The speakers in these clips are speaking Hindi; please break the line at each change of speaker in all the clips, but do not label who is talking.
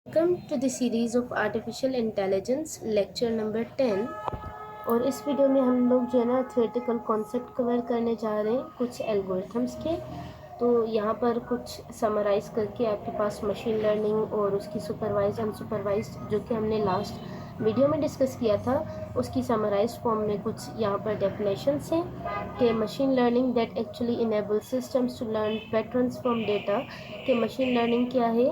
Welcome to the series of artificial intelligence lecture number 10। और इस वीडियो में हम लोग जो है ना थ्योरेटिकल कॉन्सेप्ट कवर करने जा रहे हैं कुछ एल्गोरिथम्स के। तो यहाँ पर कुछ समराइज़ करके आपके पास मशीन लर्निंग और उसकी सुपरवाइज अनसुपरवाइज्ड जो कि हमने लास्ट वीडियो में डिस्कस किया था उसकी समराइज फॉर्म में कुछ यहाँ पर डेफिनेशंस हैं कि machine learning that actually enable systems to learn patterns from data. कि मशीन लर्निंग क्या है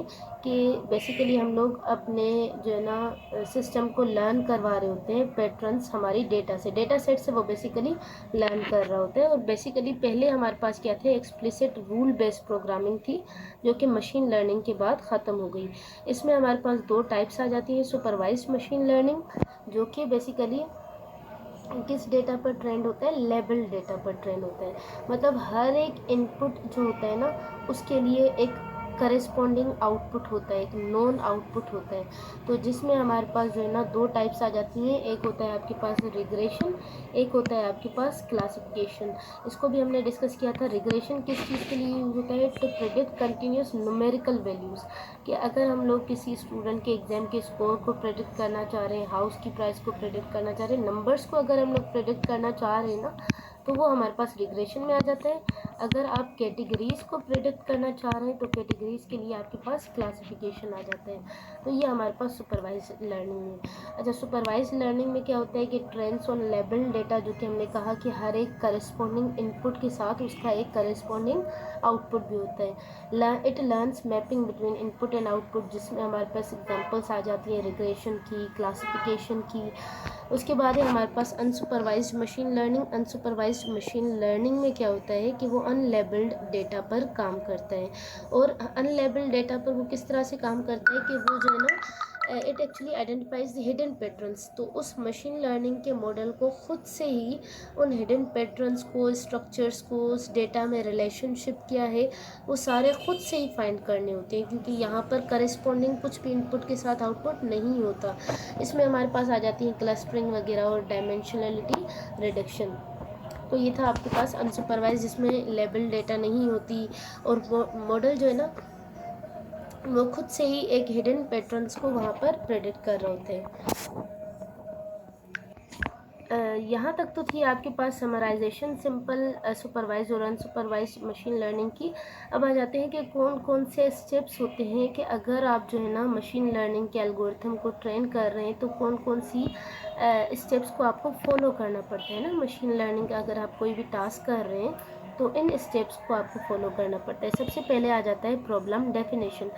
कि बेसिकली हम लोग अपने जो है ना सिस्टम को लर्न करवा रहे होते हैं पैटर्न्स हमारी डेटा से, डेटा सेट से वो बेसिकली लर्न कर रहा होता है। और बेसिकली पहले हमारे पास क्या थे, एक्सप्लिसिट रूल बेस्ड प्रोग्रामिंग थी जो कि मशीन लर्निंग के बाद ख़त्म हो गई। इसमें हमारे पास दो टाइप्स आ जाती हैं, सुपरवाइज्ड मशीन लर्निंग जो कि बेसिकली किस डेटा पर ट्रेंड होता है, लेबल डेटा पर ट्रेंड होता है। मतलब हर एक इनपुट जो होता है ना उसके लिए एक करेस्पॉन्डिंग आउटपुट होता है, एक नॉन आउटपुट होता है। तो जिसमें हमारे पास जो है ना दो टाइप्स आ जाती हैं, एक होता है आपके पास रिग्रेशन, एक होता है आपके पास क्लासिफिकेशन। इसको भी हमने डिस्कस किया था। रिग्रेशन किस चीज़ के लिए यूज होता है, to predict continuous numerical values. कि अगर हम लोग किसी स्टूडेंट के एग्जाम के स्कोर को प्रेडिक्ट करना चाह रहे हैं, हाउस की प्राइस को प्रेडिक्ट करना चाह रहे हैं, नंबर्स को अगर हम लोग प्रेडिक्ट करना चाह रहे हैं ना, तो वो हमारे पास रिग्रेशन में आ जाता है। अगर आप कैटेगरीज को प्रेडिक्ट करना चाह रहे हैं तो कैटेगरीज के लिए आपके पास क्लासिफिकेशन आ जाता है। तो ये हमारे पास सुपरवाइज लर्निंग है। अच्छा, सुपरवाइज लर्निंग में क्या होता है कि ट्रेंड्स ऑन लेबल डेटा, जो कि हमने कहा कि हर एक करस्पॉन्डिंग इनपुट के साथ उसका एक करस्पॉन्डिंग आउटपुट भी होता है। It learns mapping between input and output, जिसमें हमारे पास एग्जांपल्स आ जाती हैं रिग्रेशन की, क्लासिफिकेशन की। उसके बाद है हमारे पास unsupervised machine learning. Unsupervised machine learning में क्या होता है कि वो अनलेबल्ड डेटा पर काम करता है। और अनलेबल्ड डेटा पर वो किस तरह से काम करता है कि वो जो है ना it actually identifies the hidden patterns. तो उस मशीन लर्निंग के मॉडल को खुद से ही उन हिडन पैटर्न्स को, स्ट्रक्चर्स को, उस डेटा में रिलेशनशिप क्या है वो सारे खुद से ही फाइंड करने होते हैं, क्योंकि यहाँ पर करस्पॉन्डिंग कुछ भी इनपुट के साथ आउटपुट नहीं होता। इसमें हमारे पास आ जाती है क्लस्टरिंग वगैरह और डायमेंशनलिटी रिडक्शन। तो ये था आपके पास अनसुपरवाइज, जिसमें लेबल डेटा नहीं होती और वो मॉडल जो है ना वो खुद से ही एक हिडन पैटर्न्स को वहाँ पर प्रेडिक्ट कर रहे होते हैं। यहाँ तक तो थी आपके पास समराइजेशन सिंपल सुपरवाइज और अनसुपरवाइज मशीन लर्निंग की। अब आ जाते हैं कि कौन कौन से स्टेप्स होते हैं कि अगर आप जो है ना मशीन लर्निंग के एल्गोरिथम को ट्रेन कर रहे हैं तो कौन कौन सी स्टेप्स को आपको फॉलो करना पड़ता है ना। मशीन लर्निंग का अगर आप कोई भी टास्क कर रहे हैं तो इन स्टेप्स को आपको फॉलो करना पड़ता है। सबसे पहले आ जाता है प्रॉब्लम डेफिनेशन,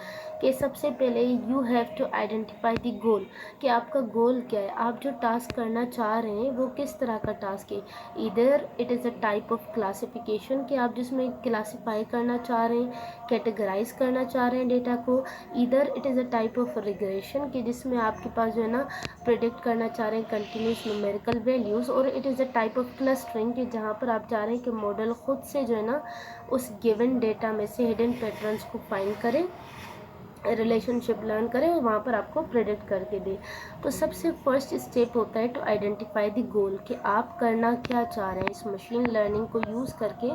कि सबसे पहले you have to identify the goal, कि आपका गोल क्या है, आप जो टास्क करना चाह रहे हैं वो किस तरह का टास्क है। इधर it is a type of classification, कि आप जिसमें क्लासीफाई करना चाह रहे हैं, कैटेगराइज करना चाह रहे हैं डेटा को। इधर it is a type of regression, कि जिसमें आपके पास जो है ना प्रिडिक्ट करना चाह रहे हैं कंटिन्यूस न्यूमेरिकल वैल्यूज़। और it is a type of clustering, कि जहाँ पर आप चाह रहे हैं कि मॉडल खुद से जो है ना उस गिवन डेटा में से हिडन पैटर्न्स को फाइंड करें, रिलेशनशिप लर्न करें और वहाँ पर आपको प्रेडिक्ट करके दे। तो सबसे फर्स्ट स्टेप होता है टू आइडेंटिफाई द गोल, कि आप करना क्या चाह रहे हैं। इस मशीन लर्निंग को यूज़ करके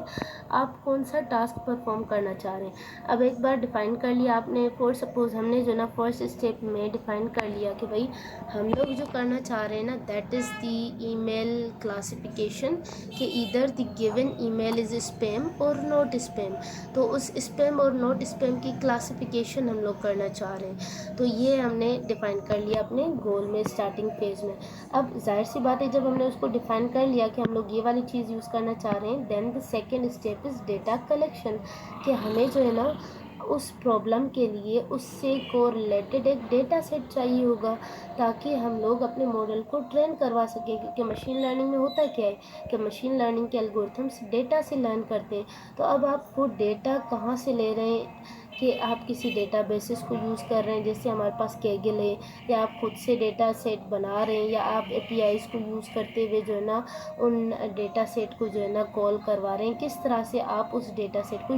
आप कौन सा टास्क परफॉर्म करना चाह रहे हैं। अब एक बार डिफ़ाइन कर लिया आपने, फॉर सपोज हमने जो ना फर्स्ट स्टेप में डिफ़ाइन कर लिया कि भाई हम लोग जो करना चाह रहे हैं ना that is the email classification, कि इधर the given email is spam और नॉट स्पैम। तो उस स्पैम और नॉट स्पैम की क्लासिफिकेशन हम लोग करना चाह रहे हैं। तो ये हमने डिफ़ाइन कर लिया अपने गोल में स्टार्टिंग फेज में। अब जाहिर सी बात है, जब हमने उसको डिफ़ाइन कर लिया कि हम लोग ये वाली चीज़ यूज़ करना चाह रहे हैं, then the second step is data collection, कि हमें जो है ना उस प्रॉब्लम के लिए उससे कोरिलेटेड एक डेटा सेट चाहिए होगा, ताकि हम लोग अपने मॉडल को ट्रेन करवा सकें। क्योंकि मशीन लर्निंग में होता क्या है कि मशीन लर्निंग के एल्गोरिथम्स डेटा से लर्न करते हैं। तो अब आप वो डेटा कहाँ से ले रहे हैं, कि आप किसी डेटा बेसिस को यूज़ कर रहे हैं, जैसे हमारे पास कैगल है, या आप खुद से डेटा सेट बना रहे हैं, या आप एपीआईज़ को यूज़ करते हुए जो है ना उन डेटा सेट को जो है ना कॉल करवा रहे हैं। किस तरह से आप उस डेटा सेट को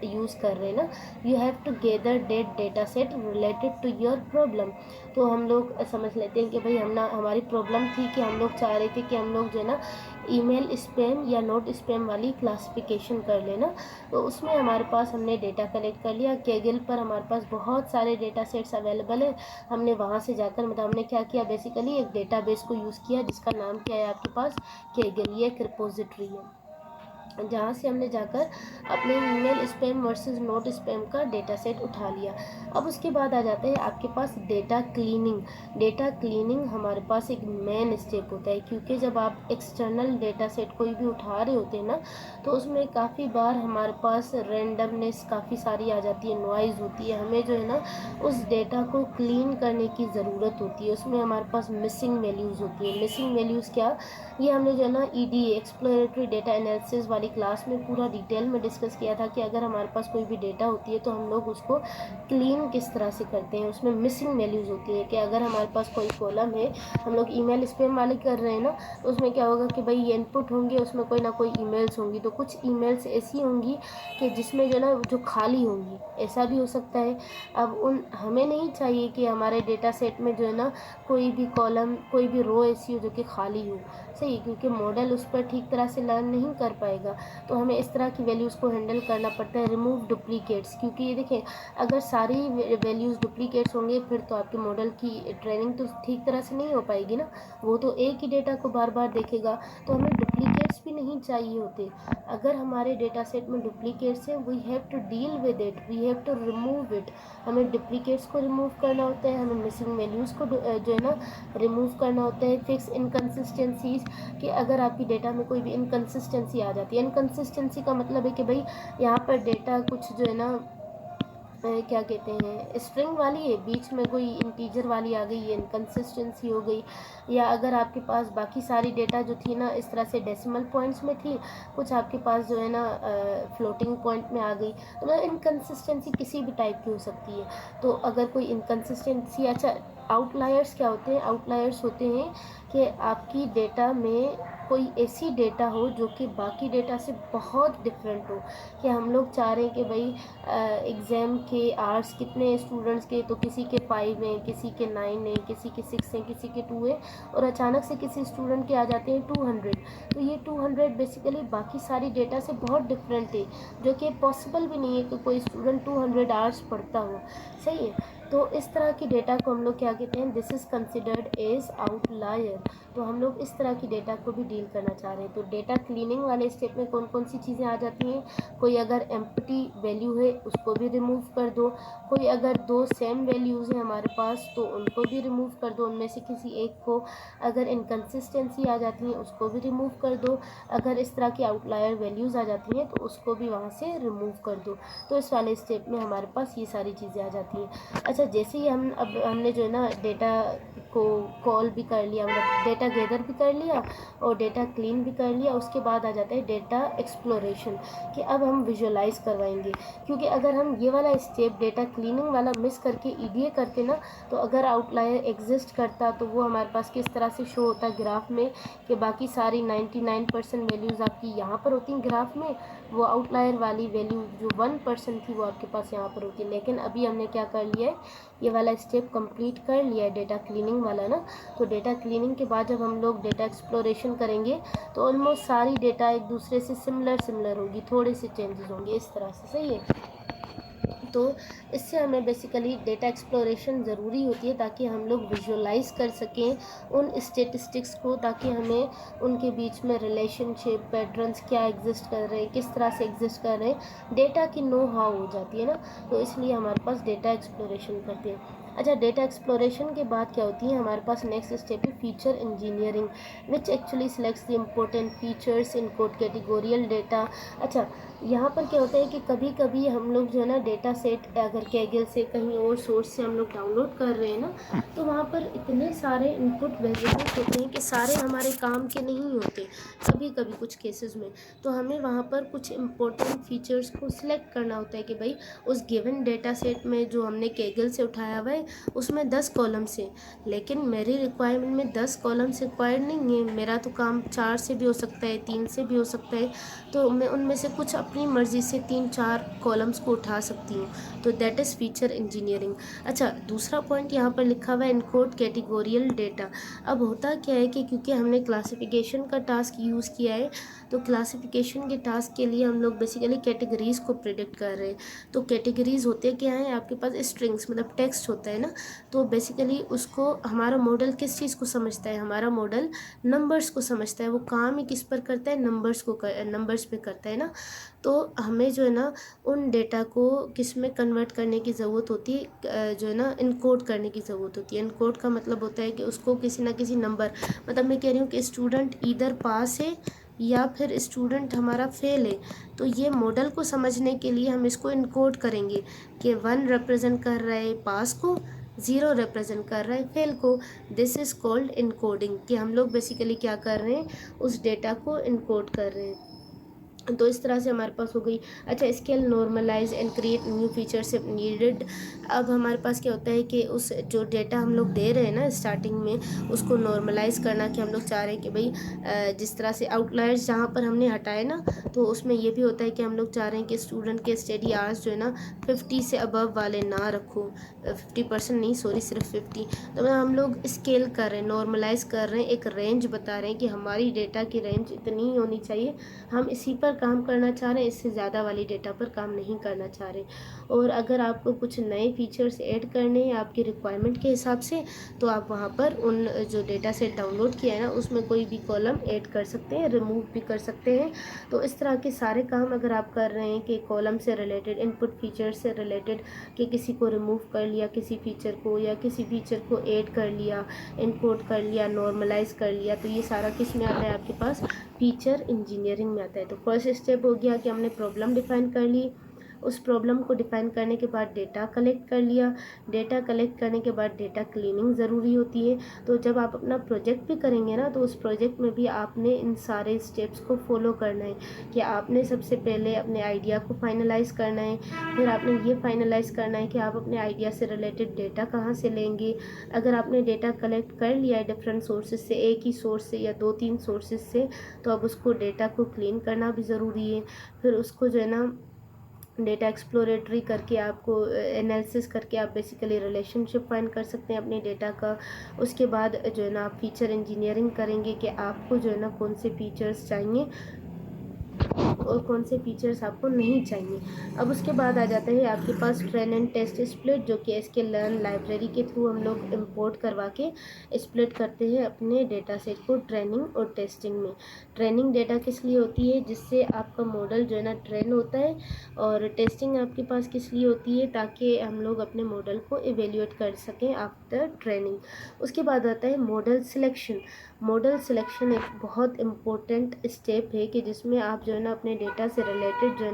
यूज़ कर रहे हैं ना, you have to gather data set related to your problem. तो हम लोग समझ लेते हैं कि भाई हमारी प्रॉब्लम थी कि हम लोग चाह रहे थे कि हम लोग जो है ना ईमेल स्पैम या नॉट स्पैम वाली क्लासिफिकेशन कर लेना। तो उसमें हमारे पास हमने डेटा कलेक्ट कर लिया। केगल पर हमारे पास बहुत सारे डेटा सेट्स अवेलेबल है। हमने वहाँ से जाकर मतलब हमने क्या किया, बेसिकली एक डेटाबेस को यूज़ किया जिसका नाम क्या है आपके पास, केगल। ये एक रिपोजिटरी है जहाँ से हमने जाकर अपने email spam versus note spam का डेटा सेट उठा लिया। अब उसके बाद आ जाते हैं आपके पास डेटा क्लीनिंग। डेटा क्लीनिंग हमारे पास एक मेन स्टेप होता है, क्योंकि जब आप एक्सटर्नल डेटा सेट कोई भी उठा रहे होते हैं ना, तो उसमें काफ़ी बार हमारे पास रेंडमनेस काफ़ी सारी आ जाती है, नॉइज़ होती है। हमें जो है ना उस डेटा को क्लीन करने की ज़रूरत होती है। उसमें हमारे पास मिसिंग वैल्यूज़ होती है। मिसिंग वैल्यूज़ क्या, ये हमने जो है ना EDA एक्सप्लोरेटरी डेटा एनालिसिस वाली क्लास में पूरा डिटेल में डिस्कस किया था कि अगर हमारे पास कोई भी डेटा होती है तो हम लोग उसको क्लीन किस तरह से करते हैं। उसमें मिसिंग वैल्यूज़ होती है कि अगर हमारे पास कोई कॉलम है, हम लोग ईमेल स्पैम वाले कर रहे हैं ना, तो उसमें क्या होगा कि भाई ये इनपुट होंगे, उसमें कोई ना कोई ईमेल्स होंगी, तो कुछ ईमेल्स ऐसी होंगी कि जिसमें जो ना जो खाली होंगी, ऐसा भी हो सकता है। अब हमें नहीं चाहिए कि हमारे डेटा सेट में जो है ना कोई भी कॉलम, कोई भी रो ऐसी हो जो कि खाली हो, सही, क्योंकि मॉडल उस पर ठीक तरह से लर्न नहीं कर पाएगा। तो हमें इस तरह की वैल्यूज़ को हैंडल करना पड़ता है। रिमूव डुप्लीकेट्स, क्योंकि ये देखें अगर सारी वैल्यूज़ डुप्लीकेट्स होंगे फिर तो आपके मॉडल की ट्रेनिंग तो ठीक तरह से नहीं हो पाएगी ना, वो तो एक ही डेटा को बार बार देखेगा। तो हमें डुप्लीकेट्स भी नहीं चाहिए होते। अगर हमारे डेटा सेट में डुप्लीकेट्स है, we have to deal with it, we have to remove it. हमें डुप्लीकेट्स को रिमूव करना होता है, हमें मिसिंग वैल्यूज़ को जो है ना रिमूव करना होता है। फिक्स इनकन्सिस्टेंसीज, कि अगर आपकी डेटा में कोई भी इनकन्सिस्टेंसी आ जाती है, इनकन्सिस्टेंसी का मतलब है कि भाई यहाँ पर डेटा कुछ जो है ना क्या कहते हैं, स्ट्रिंग वाली है, बीच में कोई इंटीजर वाली आ गई, ये इनकन्सिस्टेंसी हो गई। या अगर आपके पास बाकी सारी डेटा जो थी ना इस तरह से डेसिमल पॉइंट्स में थी, कुछ आपके पास जो है ना फ्लोटिंग पॉइंट में आ गई, तो मतलब इनकन्सिस्टेंसी किसी भी टाइप की हो सकती है। तो अगर कोई इनकन्सिस्टेंसी, अच्छा आउटलायर्स क्या होते हैं, आउटलायर्स होते हैं कि आपकी डेटा में कोई ऐसी डेटा हो जो कि बाकी डेटा से बहुत डिफरेंट हो, कि हम लोग चाह रहे हैं कि भाई एग्ज़ाम के आवर्स कितने स्टूडेंट्स के, तो किसी के 5 हैं, किसी के 9 हैं, किसी के 6 हैं, किसी के 2 हैं, और अचानक से किसी स्टूडेंट के आ जाते हैं 200। तो ये 200 बेसिकली बाकी सारी डेटा से बहुत डिफरेंट है, जो कि पॉसिबल भी नहीं है कि कोई स्टूडेंट 200 आवर्स पढ़ता हो, सही है। तो इस तरह की डेटा को हम लोग क्या कहते हैं, this is considered as outlier. तो हम लोग इस तरह की डेटा को भी डील करना चाह रहे हैं। तो डेटा क्लीनिंग वाले स्टेप में कौन कौन सी चीज़ें आ जाती हैं, कोई अगर एम्प्टी वैल्यू है उसको भी रिमूव कर दो, कोई अगर 2 सेम वैल्यूज़ हैं हमारे पास तो उनको भी रिमूव कर दो, उनमें से किसी एक को। अगर इनकन्सिस्टेंसी आ जाती है उसको भी रिमूव कर दो, अगर इस तरह की आउटलायर वैल्यूज़ आ जाती हैं तो उसको भी वहाँ से रिमूव कर दो। तो इस वाले स्टेप में हमारे पास ये सारी चीज़ें आ जाती हैं। अच्छा, जैसे ही हमने जो है ना डेटा को कॉल भी कर लिया, मतलब डेटा गैदर भी कर लिया और डेटा क्लीन भी कर लिया, उसके बाद आ जाता है डेटा एक्सप्लोरेशन, कि अब हम विजुअलाइज करवाएंगे। क्योंकि अगर हम ये वाला स्टेप डेटा क्लीनिंग वाला मिस करके EDA करते ना, तो अगर आउटलायर एग्जिस्ट करता तो वो हमारे पास किस तरह से शो होता ग्राफ में, कि बाकी सारी 99% वैल्यूज़ आपकी यहाँ पर होती ग्राफ में, वो आउटलायर वाली वैल्यू जो 1% थी वो आपके पास यहाँ पर होती है। लेकिन अभी हमने क्या कर लिया है, ये वाला स्टेप कंप्लीट कर लिया है डेटा क्लीनिंग वाला ना। तो डेटा क्लीनिंग के बाद जब हम लोग डेटा एक्सप्लोरेशन करेंगे तो ऑलमोस्ट सारी डेटा एक दूसरे से सिमिलर होगी, थोड़े से चेंजेस होंगे इस तरह से, सही है। तो इससे हमें बेसिकली डेटा एक्सप्लोरेशन ज़रूरी होती है ताकि हम लोग विजुअलाइज कर सकें उन स्टेटिस्टिक्स को, ताकि हमें उनके बीच में रिलेशनशिप पैटर्न्स क्या एग्जिस्ट कर रहे हैं, किस तरह से एग्जिस्ट कर रहे हैं, डेटा की नो हाउ हो जाती है ना। तो इसलिए हमारे पास डेटा एक्सप्लोरेशन करते हैं। अच्छा, डेटा एक्सप्लोरेशन के बाद क्या होती है, हमारे पास नेक्स्ट स्टेप है feature engineering, which actually selects the important features encode categorical data. अच्छा, यहाँ पर क्या होता है कि कभी कभी हम लोग जो है ना डेटा सेट अगर कैगल से कहीं और सोर्स से हम लोग डाउनलोड कर रहे हैं ना, तो वहाँ पर इतने सारे इनपुट वेरिएबल्स होते हैं कि सारे हमारे काम के नहीं होते कभी कभी कुछ केसेस में। तो हमें वहाँ पर कुछ इम्पोर्टेंट फीचर्स को सिलेक्ट करना होता है कि भाई उस गिवन डेटा सेट में जो हमने कैगल से उठाया हुआ है उसमें 10 कॉलम्स हैं, लेकिन मेरी रिक्वायरमेंट में 10 कॉलम्स रिक्वायर्ड नहीं है, मेरा तो काम 4 से भी हो सकता है, 3 से भी हो सकता है। तो मैं उनमें से कुछ अपनी मर्ज़ी से 3-4 कॉलम्स को उठा सकती हूँ, तो दैट इज़ फीचर इंजीनियरिंग। अच्छा, दूसरा पॉइंट यहाँ पर लिखा हुआ है इनकोड कैटेगोरियल डेटा। अब होता क्या है कि क्योंकि हमने क्लासिफिकेशन का टास्क यूज़ किया है, तो क्लासिफिकेशन के टास्क के लिए हम लोग बेसिकली कैटेगरीज़ को प्रिडिक्ट कर रहे हैं। तो कैटेगरीज़ होते क्या हैं, आपके पास स्ट्रिंग्स मतलब टेक्स्ट होता है ना, तो बेसिकली उसको हमारा मॉडल किस चीज़ को समझता है, हमारा मॉडल नंबर्स को समझता है। वो काम ही किस पर करता है, नंबर्स पे करता है ना। तो हमें जो है ना उन डेटा को किस में कन्वर्ट करने की ज़रूरत होती है, जो है ना इनकोड करने की ज़रूरत होती है। इनकोड का मतलब होता है कि उसको किसी ना किसी नंबर, मतलब मैं कह रही हूँ कि स्टूडेंट इधर पास है या फिर स्टूडेंट हमारा फेल है, तो ये मॉडल को समझने के लिए हम इसको इनकोड करेंगे कि 1 रिप्रेजेंट कर रहा है पास को, 0 रिप्रेजेंट कर रहा है फेल को। दिस इज़ कॉल्ड इनकोडिंग, कि हम लोग बेसिकली क्या कर रहे हैं, उस डेटा को इनकोड कर रहे हैं। तो इस तरह से हमारे पास हो गई। अच्छा, scale, normalise and create new features if needed. अब हमारे पास क्या होता है कि उस जो डेटा हम लोग दे रहे हैं ना स्टार्टिंग में, उसको नॉर्मलाइज करना, कि हम लोग चाह रहे हैं कि भाई जिस तरह से आउटलायर्स जहाँ पर हमने हटाए ना, तो उसमें ये भी होता है कि हम लोग चाह रहे हैं कि स्टूडेंट के स्टडी आवर्स जो है ना 50 से अबव वाले ना रखो, 50% नहीं, सॉरी, सिर्फ 50। तो हम लोग स्केल कर रहे हैं, नॉर्मलाइज कर रहे हैं, एक रेंज बता रहे हैं कि हमारी डेटा की रेंज इतनी ही होनी चाहिए, हम इसी पर काम करना चाह रहे हैं, इससे ज़्यादा वाली डेटा पर काम नहीं करना चाह रहे। और अगर आपको कुछ नए फीचर्स ऐड करने हैं आपकी रिक्वायरमेंट के हिसाब से, तो आप वहाँ पर उन जो डेटा सेट डाउनलोड किया है ना, उसमें कोई भी कॉलम ऐड कर सकते हैं, रिमूव भी कर सकते हैं। तो इस तरह के सारे काम अगर आप कर रहे हैं कि कॉलम से रिलेटेड, इनपुट फीचर से रिलेटेड, कि किसी को रिमूव कर लिया किसी फीचर को, या किसी फीचर को ऐड कर लिया, इनकोड कर लिया, नॉर्मलाइज कर लिया, तो ये सारा किस में आता है, आपके पास फीचर इंजीनियरिंग में आता है। तो फर्स्ट स्टेप हो गया कि हमने प्रॉब्लम डिफाइन कर ली, उस प्रॉब्लम को डिफाइन करने के बाद डेटा कलेक्ट कर लिया, डेटा कलेक्ट करने के बाद डेटा क्लीनिंग ज़रूरी होती है। तो जब आप अपना प्रोजेक्ट भी करेंगे ना, तो उस प्रोजेक्ट में भी आपने इन सारे स्टेप्स को फॉलो करना है, कि आपने सबसे पहले अपने आइडिया को फाइनलाइज करना है, फिर आपने ये फाइनलाइज करना है कि आप अपने आइडिया से रिलेटेड डेटा कहाँ से लेंगे। अगर आपने डेटा कलेक्ट कर लिया है डिफरेंट सोर्सेज से, एक ही सोर्स से या 2-3 सोर्सेज से, तो अब उसको डेटा को क्लीन करना भी ज़रूरी है। फिर उसको जो है ना डेटा एक्सप्लोरेटरी करके, आपको एनालिसिस करके आप बेसिकली रिलेशनशिप फाइंड कर सकते हैं अपने डेटा का। उसके बाद जो है ना आप फीचर इंजीनियरिंग करेंगे कि आपको जो है ना कौन से फीचर्स चाहिए और कौन से फीचर्स आपको नहीं चाहिए। अब उसके बाद आ जाता है आपके पास ट्रेन एंड टेस्ट स्प्लिट, जो कि इसके लर्न लाइब्रेरी के थ्रू हम लोग इंपोर्ट करवा के स्प्लिट करते हैं अपने डेटा सेट को ट्रेनिंग और टेस्टिंग में। ट्रेनिंग डेटा किस लिए होती है, जिससे आपका मॉडल जो है ना ट्रेन होता है, और टेस्टिंग आपके पास किस लिए होती है, ताकि हम लोग अपने मॉडल को इवेल्यूएट कर सकें आफ्टर ट्रेनिंग। उसके बाद आता है मॉडल सिलेक्शन। मॉडल सिलेक्शन एक बहुत इम्पोर्टेंट स्टेप है कि जिसमें आप जो है ना अपने डेटा से रिलेटेड जो है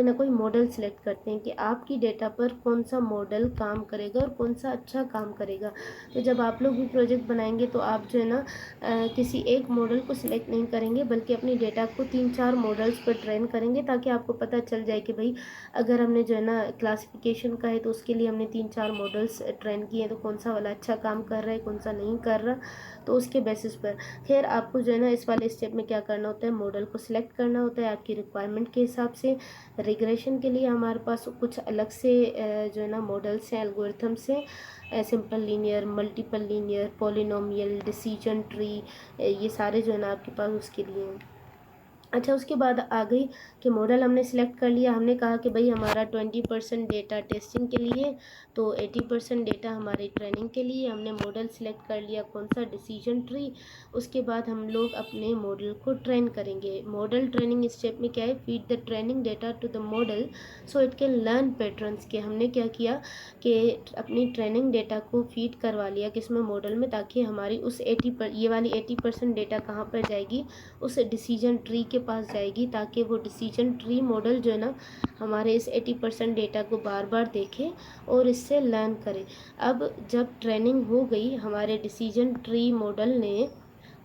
ना कोई मॉडल सिलेक्ट करते हैं कि आपकी डेटा पर कौन सा मॉडल काम करेगा और कौन सा अच्छा काम करेगा। तो जब आप लोग भी प्रोजेक्ट बनाएंगे तो आप जो है ना किसी एक मॉडल को सिलेक्ट नहीं करेंगे, बल्कि अपनी डेटा को 3-4 मॉडल्स पर ट्रेन करेंगे, ताकि आपको पता चल जाए कि भाई अगर हमने जो है ना क्लासिफिकेशन का है तो उसके लिए हमने 3-4 मॉडल्स ट्रेन किए हैं, तो कौन सा वाला अच्छा काम कर रहा है, कौन सा नहीं कर रहा, तो उसके बेसिस पर फिर आपको जो है ना इस वाले स्टेप में क्या करना होता है, मॉडल को सिलेक्ट करना होता है आपकी रिक्वायरमेंट के हिसाब से। रिग्रेशन के लिए हमारे पास कुछ अलग से जो है ना मॉडल्स हैं, एल्गोरिथम्स हैं, simple linear, multiple linear, polynomial, decision tree, ये सारे जो है ना आपके पास उसके लिए हैं। अच्छा, उसके बाद आ गई कि मॉडल हमने सिलेक्ट कर लिया, हमने कहा कि भाई हमारा 20% डेटा टेस्टिंग के लिए, तो 80% डेटा हमारी ट्रेनिंग के लिए। हमने मॉडल सिलेक्ट कर लिया कौन सा, डिसीजन ट्री। उसके बाद हम लोग अपने मॉडल को ट्रेन करेंगे। मॉडल ट्रेनिंग स्टेप में क्या है, feed the training data to the model so it can learn patterns. के हमने क्या किया कि अपनी ट्रेनिंग डेटा को फीड करवा लिया किसमें, मॉडल में, ताकि हमारी उस 80 ये वाली 80% डेटा कहाँ पर जाएगी, उस डिसीजन ट्री के पास जाएगी, ताकि वो डिसीजन ट्री मॉडल जो है ना हमारे इस 80% डेटा को बार बार देखे और इससे लर्न करे। अब जब ट्रेनिंग हो गई, हमारे डिसीजन ट्री मॉडल ने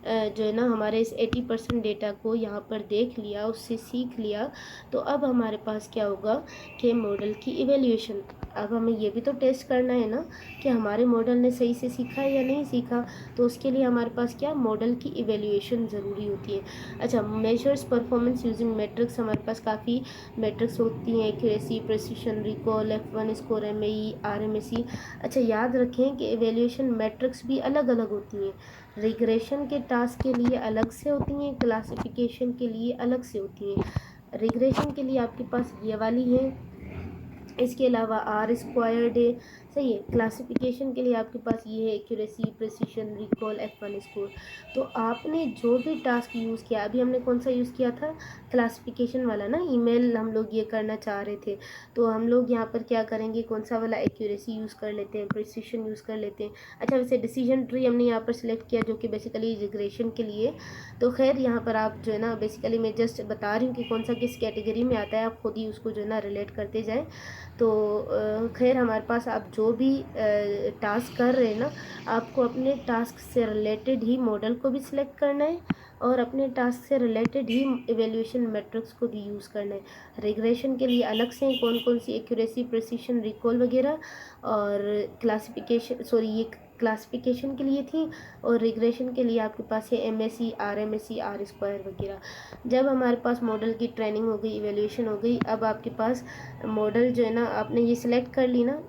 जो है ना हमारे इस 80% डेटा को यहाँ पर देख लिया, उससे सीख लिया, तो अब हमारे पास क्या होगा कि मॉडल की इवेल्यूएशन। अब हमें ये भी तो टेस्ट करना है ना कि हमारे मॉडल ने सही से सीखा है या नहीं सीखा, तो उसके लिए हमारे पास क्या मॉडल की इवेल्यूएशन ज़रूरी होती है। अच्छा, मेजर्स परफॉर्मेंस यूजिंग मैट्रिक्स, हमारे पास काफ़ी मैट्रिक्स होती हैं, accuracy, precision, recall, F1 score, MAE, RMSE। अच्छा, याद रखें कि इवेल्यूएशन मैट्रिक्स भी अलग अलग होती हैं। रिग्रेशन के टास्क के लिए अलग से होती हैं, क्लासिफिकेशन के लिए अलग से होती हैं। रिग्रेशन के लिए आपके पास ये वाली है, इसके अलावा R स्क्वायर्ड है, सही है। क्लासिफिकेशन के लिए आपके पास ये है, accuracy, precision, recall, F1 score. तो आपने जो भी टास्क यूज़ किया, अभी हमने कौन सा यूज़ किया था, क्लासिफिकेशन वाला ना, ईमेल हम लोग ये करना चाह रहे थे, तो हम लोग यहाँ पर क्या करेंगे, कौन सा वाला, एक्यूरेसी यूज़ कर लेते हैं, प्रिसिशन यूज़ कर लेते हैं। अच्छा, वैसे डिसीजन ट्री हमने यहाँ पर सिलेक्ट किया, जो कि बेसिकली रिग्रेशन के लिए। तो खैर यहाँ पर आप जो है ना, बेसिकली मैं जस्ट बता रही हूँ कि कौन सा किस कैटेगरी में आता है, आप खुद ही उसको जो है ना रिलेट करते जाएँ। तो खैर हमारे पास आप जो भी टास्क कर रहे हैं ना, आपको अपने टास्क से रिलेटेड ही मॉडल को भी सिलेक्ट करना है और अपने टास्क से रिलेटेड ही इवेल्यूएशन मैट्रिक्स को भी यूज़ करना है। रिग्रेशन के लिए अलग से कौन कौन सी, एक्यूरेसी, प्रिसिशन, रिकॉल वगैरह, और क्लासिफिकेशन, सॉरी ये क्लासिफिकेशन के लिए थी, और रिग्रेशन के लिए आपके पास है MSE, RMSE, R स्क्वायर वगैरह। जब हमारे पास मॉडल की ट्रेनिंग हो गई, इवेल्यूएशन हो गई, अब आपके पास मॉडल जो है ना, आपने ये सिलेक्ट कर ली ना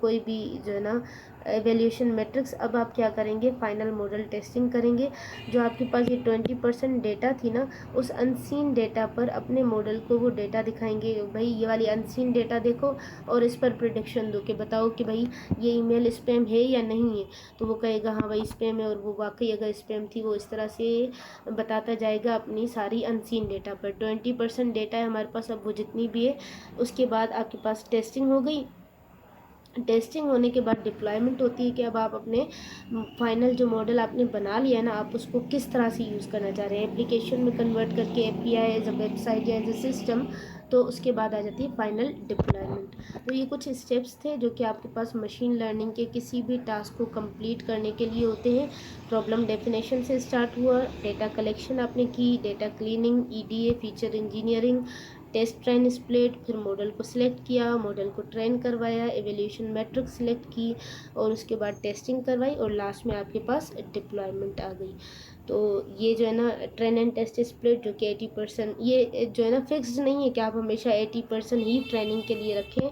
कोई भी जो है ना एवेल्यूशन मैट्रिक्स, अब आप क्या करेंगे, फाइनल मॉडल टेस्टिंग करेंगे। जो आपके पास ये 20% डेटा थी ना, उस अनसीन डेटा पर अपने मॉडल को वो डेटा दिखाएंगे, भाई ये वाली अनसीन डेटा देखो और इस पर प्रिडिक्शन दो कि बताओ कि भाई ये ईमेल स्पैम है या नहीं है। तो वो कहेगा हाँ भाई स्पैम है, और वो वाकई अगर स्पैम थी, वो इस तरह से बताता जाएगा अपनी सारी अनसीन डेटा पर। 20% डेटा है हमारे पास, अब वो जितनी भी है। उसके बाद आपके पास टेस्टिंग हो गई। टेस्टिंग होने के बाद डिप्लॉयमेंट होती है कि अब आप अपने फाइनल जो मॉडल आपने बना लिया है ना, आप उसको किस तरह से यूज़ करना चाह रहे हैं, एप्लीकेशन में कन्वर्ट करके, API एज अ वेबसाइट या एज अ सिस्टम। तो उसके बाद आ जाती है फाइनल डिप्लॉयमेंट। तो ये कुछ स्टेप्स थे जो कि आपके पास मशीन लर्निंग के किसी भी टास्क को कंप्लीट करने के लिए होते हैं। प्रॉब्लम डेफिनेशन से स्टार्ट हुआ, डेटा कलेक्शन आपने की, data cleaning, EDA, feature engineering, test train split, फिर मॉडल को सिलेक्ट किया, मॉडल को ट्रेन करवाया, एवेल्यूएशन मैट्रिक्स सिलेक्ट की, और उसके बाद टेस्टिंग करवाई, और लास्ट में आपके पास डिप्लॉयमेंट आ गई। तो ये जो है ना ट्रेन एंड टेस्ट स्प्लिट, जो कि 80%, ये जो है ना फिक्स्ड नहीं है कि आप हमेशा 80% ही ट्रेनिंग के लिए रखें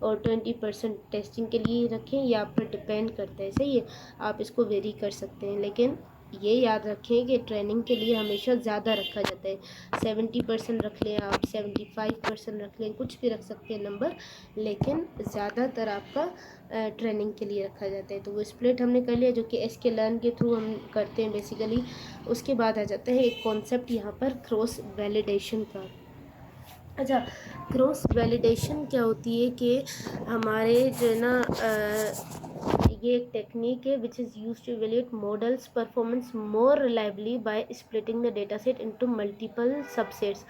और 20% टेस्टिंग के लिए रखें, ये आप पर डिपेंड करता है, सही है। आप इसको वेरी कर सकते हैं, लेकिन ये याद रखें कि ट्रेनिंग के लिए हमेशा ज़्यादा रखा जाता है। 70% रख लें आप, 75% रख लें, कुछ भी रख सकते हैं नंबर, लेकिन ज़्यादातर आपका ट्रेनिंग के लिए रखा जाता है। तो वो स्प्लिट हमने कर लिया, जो कि sklearn के थ्रू हम करते हैं बेसिकली। उसके बाद आ जाता है एक कॉन्सेप्ट यहाँ पर, क्रॉस वैलिडेशन का। अच्छा, क्रॉस वैलिडेशन क्या होती है कि हमारे जो है ना ये एक टेक्निक है which is use to evaluate model's performance more reliably by splitting the data set into multiple subsets.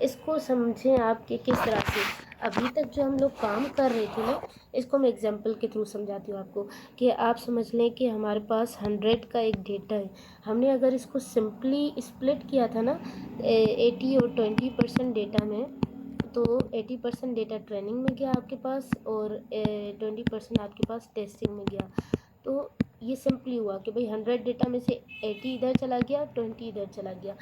इसको समझें आप कि किस तरह से अभी तक जो हम लोग काम कर रहे थे ना, इसको मैं एग्जांपल के थ्रू समझाती हूँ आपको। कि आप समझ लें कि हमारे पास 100 का एक डेटा है, हमने अगर इसको सिंपली स्प्लिट किया था ना 80 और 20% डेटा में, तो 80% डेटा ट्रेनिंग में गया आपके पास, और 20% आपके पास टेस्टिंग में गया। तो ये सिंपली हुआ कि भाई 100 डेटा में से 80 इधर चला गया, 20 इधर चला गया।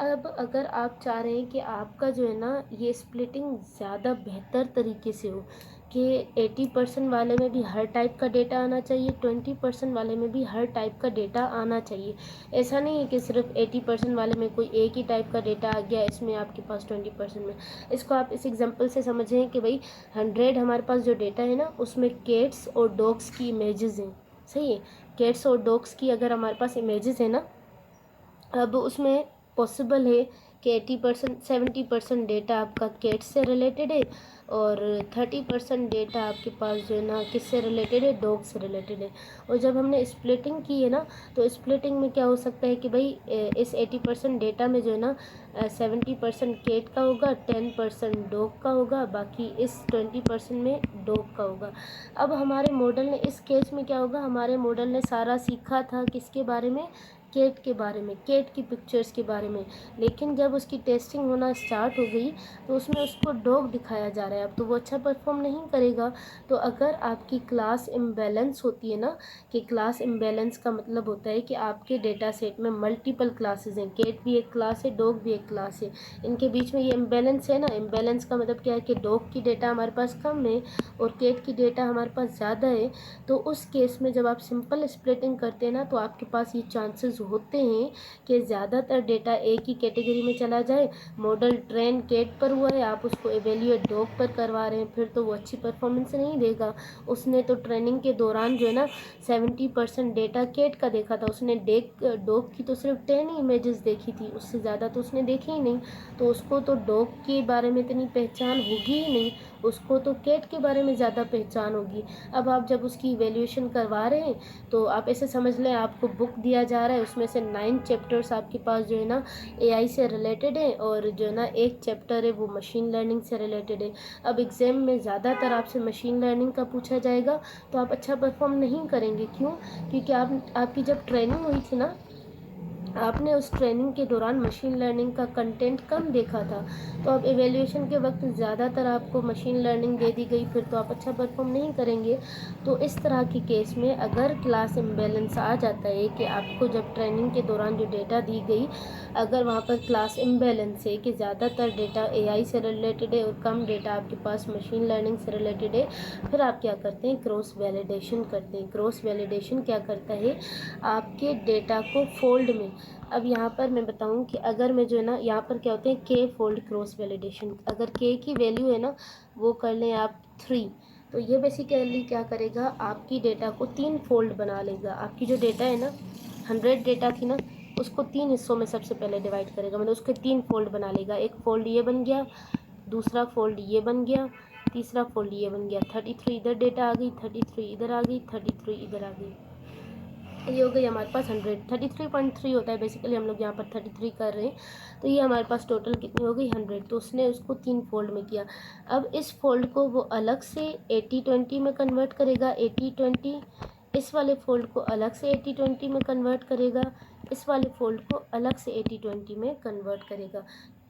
अब अगर आप चाह रहे हैं कि आपका जो है ना ये स्प्लिटिंग ज़्यादा बेहतर तरीके से हो, कि 80% वाले में भी हर टाइप का डेटा आना चाहिए, 20% वाले में भी हर टाइप का डेटा आना चाहिए। ऐसा नहीं है कि सिर्फ 80% वाले में कोई एक ही टाइप का डेटा आ गया, इसमें आपके पास 20% में। इसको आप इस एग्जांपल से समझें कि भाई 100 हमारे पास जो डेटा है ना, उसमें कैट्स और डॉग्स की इमेजेस हैं, सही है। कैट्स और डॉग्स की अगर हमारे पास इमेजेस है ना, अब उसमें पॉसिबल है कि 80% 70% डेटा आपका कैट से रिलेटेड है, और 30% डेटा आपके पास जो है ना किससे रिलेटेड है, डॉग से रिलेटेड है। और जब हमने स्प्लिटिंग की है ना, तो स्प्लिटिंग में क्या हो सकता है कि भाई इस 80% डेटा में जो है ना 70% कैट का होगा, 10% डॉग का होगा, बाकी इस 20% में डॉग का होगा। अब हमारे मॉडल ने इस केस में क्या होगा, हमारे मॉडल ने सारा सीखा था किसके बारे में, केट के बारे में, केट की पिक्चर्स के बारे में। लेकिन जब उसकी टेस्टिंग होना स्टार्ट हो गई तो उसमें उसको डॉग दिखाया जा रहा है, अब तो वो अच्छा परफॉर्म नहीं करेगा। तो अगर आपकी क्लास इम्बैलेंस होती है ना, कि क्लास इम्बैलेंस का मतलब होता है कि आपके डेटा सेट में मल्टीपल क्लासेस हैं, केट भी एक क्लास है, डॉग भी एक क्लास है, इनके बीच में ये इम्बैलेंस है ना। इम्बैलेंस का मतलब क्या है कि डॉग की डेटा हमारे पास कम है और केट की डेटा हमारे पास ज़्यादा है। तो उस केस में जब आप सिंपल स्प्लिटिंग करते हैं ना, तो आपके पास ये चांसेस होते हैं कि ज़्यादातर डेटा एक ही कैटेगरी में चला जाए। मॉडल ट्रेन केट पर हुआ है, आप उसको एवेल्यूएट डॉग पर करवा रहे हैं, फिर तो वो अच्छी परफॉर्मेंस नहीं देगा। उसने तो ट्रेनिंग के दौरान जो है ना 70% डेटा केट का देखा था, उसने डॉग की तो सिर्फ 10 इमेजेस देखी थी, उससे ज़्यादा तो उसने देखी ही नहीं। तो उसको तो डॉग के बारे में इतनी पहचान होगी ही नहीं, उसको तो केट के बारे में ज़्यादा पहचान होगी। अब आप जब उसकी इवेल्यूएशन करवा रहे हैं तो आप ऐसे समझ लें, आपको बुक दिया जा रहा है, उसमें से 9 चैप्टर्स आपके पास जो है ना एआई से रिलेटेड है, और जो है ना एक चैप्टर है वो मशीन लर्निंग से रिलेटेड है। अब एग्ज़ाम में ज़्यादातर आपसे मशीन लर्निंग का पूछा जाएगा, तो आप अच्छा परफॉर्म नहीं करेंगे। क्यों? क्योंकि आपकी जब ट्रेनिंग हुई थी ना, आपने उस ट्रेनिंग के दौरान मशीन लर्निंग का कंटेंट कम देखा था। तो अब एवेल्यूएशन के वक्त ज़्यादातर आपको मशीन लर्निंग दे दी गई, फिर तो आप अच्छा परफॉर्म नहीं करेंगे। तो इस तरह की केस में अगर क्लास इम्बैलेंस आ जाता है कि आपको जब ट्रेनिंग के दौरान जो डेटा दी गई, अगर वहाँ पर क्लास इम्बैलेंस है कि ज़्यादातर डेटा एआई से रिलेटेड है और कम डेटा आपके पास मशीन लर्निंग से रिलेटेड है, फिर आप क्या करते हैं, क्रॉस वैलिडेशन करते हैं। क्रॉस वैलिडेशन क्या करता है, आपके डेटा को फोल्ड में, अब यहाँ पर मैं बताऊँ कि अगर मैं जो है ना, यहाँ पर क्या होते हैं के फोल्ड क्रॉस वैलिडेशन, अगर के की वैल्यू है ना वो कर लें आप 3, तो ये बेसिकली क्या करेगा, आपकी डेटा को 3 फोल्ड बना लेगा। आपकी जो डेटा है ना 100 डेटा थी ना, उसको 3 हिस्सों में सबसे पहले डिवाइड करेगा, मतलब उसके 3 फोल्ड बना लेगा। एक फोल्ड ये बन गया, दूसरा फोल्ड ये बन गया, तीसरा फोल्ड ये बन गया। 33 इधर डेटा आ गई, 33 इधर आ गई, 33 इधर आ गई, ये हो गई हमारे पास 100। 33.3 होता है बेसिकली, हम लोग यहाँ पर 33 कर रहे हैं, तो ये हमारे पास टोटल कितनी हो गई 100। तो उसने उसको 3 फोल्ड में किया। अब इस फोल्ड को वो अलग से 80-20 में कन्वर्ट करेगा, 80-20। इस वाले फोल्ड को अलग से 80-20 में कन्वर्ट करेगा, इस वाले फोल्ड को अलग से 80-20 में कन्वर्ट करेगा।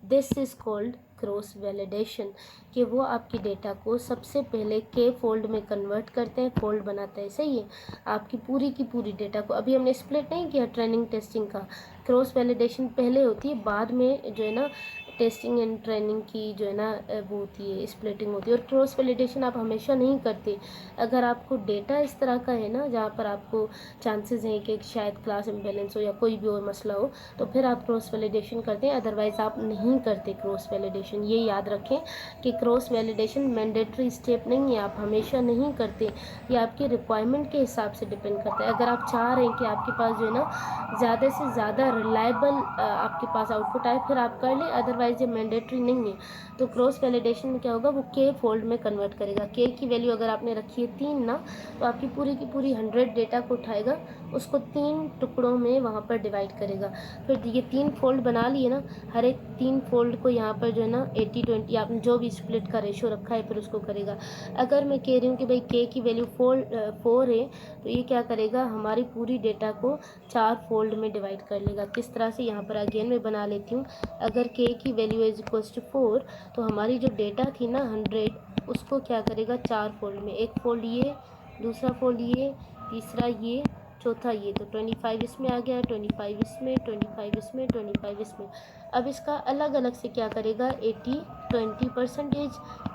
This is called cross validation, कि वो आपकी डेटा को सबसे पहले के फोल्ड में कन्वर्ट करते हैं, फोल्ड बनाता है। सही है, आपकी पूरी की पूरी डेटा को, अभी हमने स्प्लिट नहीं किया ट्रेनिंग टेस्टिंग का, क्रॉस वैलिडेशन पहले होती है, बाद में जो है ना टेस्टिंग एंड ट्रेनिंग की जो है ना वो होती है, स्प्लिटिंग होती है। और क्रॉस वैलिडेशन आप हमेशा नहीं करते। अगर आपको डेटा इस तरह का है ना जहाँ पर आपको चांसेस हैं कि शायद क्लास इम्बैलेंस हो या कोई भी और मसला हो, तो फिर आप क्रॉस वैलिडेशन करते हैं, अदरवाइज़ आप नहीं करते क्रॉस वैलिडेशन। ये याद रखें कि क्रॉस वैलिडेशन मैंडेटरी स्टेप नहीं है, आप हमेशा नहीं करते, ये आपकी रिक्वायरमेंट के हिसाब से डिपेंड करता है। अगर आप चाह रहे हैं कि आपके पास जो है ना ज़्यादा से ज़्यादा रिलायबल आपके पास आउटपुट आए, फिर आप कर लें, अदरवाइज ये मैंडेटरी नहीं है। तो क्रॉस वैलिडेशन में क्या होगा, वो के फोल्ड में कन्वर्ट करेगा। के की वैल्यू अगर आपने रखी है 3 ना, तो आपकी पूरी की पूरी 100 डेटा को उठाएगा, उसको 3 टुकड़ों में वहाँ पर डिवाइड करेगा। फिर ये 3 फोल्ड बना लिए ना, हर एक 3 फोल्ड को यहाँ पर जो है ना 80-20 आपने जो भी स्प्लिट का रेशो रखा है फिर उसको करेगा। अगर मैं कह रही हूँ कि भाई के की वैल्यू 4 है, तो ये क्या करेगा, हमारी पूरी डेटा को 4 फोल्ड में डिवाइड कर लेगा। किस तरह से, यहाँ पर अगेन मैं बना लेती हूँ। अगर के की वैल्यू इज इक्वल्स टू 4, तो हमारी जो डेटा थी ना 100, उसको क्या करेगा 4 फोल्ड में, एक फोल्ड ये, दूसरा फोल्ड ये, तीसरा ये, चौथा ये, तो 25 इसमें आ गया, 25 इसमें, 25 इसमें, 25 इसमें। अब इसका अलग अलग से क्या करेगा, 80-20%,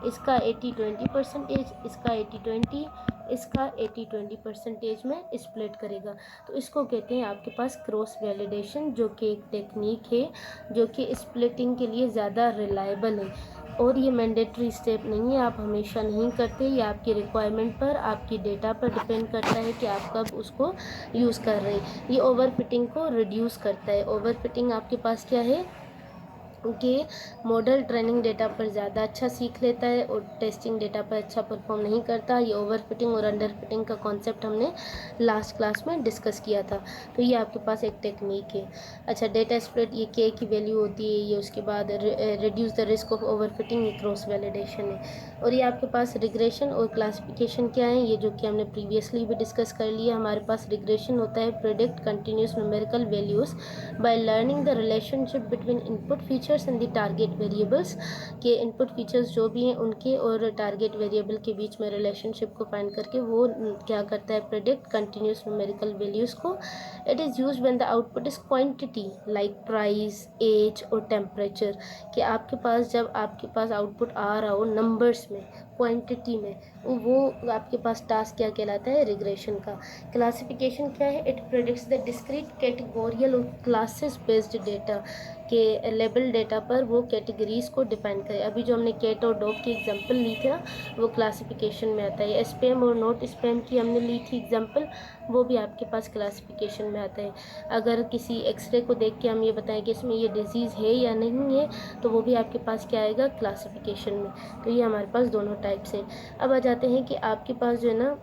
इसका 80-20%, इसका 80-20, इसका 80-20% में स्प्लिट करेगा। तो इसको कहते हैं आपके पास क्रॉस वैलिडेशन, जो कि एक टेक्निक है जो कि स्प्लिटिंग के लिए ज़्यादा रिलायबल है, और ये मैंडेटरी स्टेप नहीं है, आप हमेशा नहीं करते। ये आपकी रिक्वायरमेंट पर, आपकी डेटा पर डिपेंड करता है कि आप कब उसको यूज़ कर रहे हैं। ये ओवरफिटिंग को रिड्यूस करता है। ओवरफिटिंग आपके पास क्या है, कि मॉडल ट्रेनिंग डेटा पर ज़्यादा अच्छा सीख लेता है और टेस्टिंग डेटा पर अच्छा परफॉर्म नहीं करता। ये ओवरफिटिंग और अंडर फिटिंग का कॉन्सेप्ट हमने लास्ट क्लास में डिस्कस किया था। तो ये आपके पास एक टेक्निक है। अच्छा, डेटा स्प्रेड, ये के की वैल्यू होती है ये। उसके बाद reduce the risk of overfitting, ये क्रॉस वैलिडेशन है। और ये आपके पास रिग्रेशन और क्लासिफिकेशन क्या है, ये जो कि हमने प्रीवियसली भी डिस्कस कर लिया। हमारे पास रिग्रेशन होता है predict continuous numerical values by learning the relationship between input features and the target variables, के इनपुट फीचर्स जो भी हैं उनके और टारगेट वेरिएबल के बीच में रिलेशनशिप को फाइंड करके वो क्या करता है, प्रेडिक्ट कंटिन्यूस न्यूमेरिकल वैल्यूज़ को। It is used when the output is quantity like price, age और टेम्परेचर, कि आपके पास जब आपके पास आउटपुट आ रहा हो नंबर्स में, क्वांटिटी में, वो आपके पास टास्क क्या कहलाता है, रिग्रेशन का। क्लासिफिकेशन क्या है, इट प्रेडिक्ट्स द डिस्क्रीट कैटेगोरियल और क्लासेस बेस्ड डेटा, के लेबल डेटा पर वो कैटेगरीज को डिफाइन करे। अभी जो हमने कैट और डॉग की एग्जांपल ली थी ना, वो क्लासिफिकेशन में आता है। स्पैम और नॉट स्पैम की हमने ली थी एग्जांपल, वो भी आपके पास क्लासिफिकेशन में आता है। अगर किसी एक्सरे को देख के हम ये बताएं कि इसमें ये डिजीज़ है या नहीं है, तो वो भी आपके पास क्या आएगा, क्लासिफिकेशन में। तो ये हमारे पास दोनों टाइप्स हैं। अब आ जाते हैं कि आपके पास जो है ना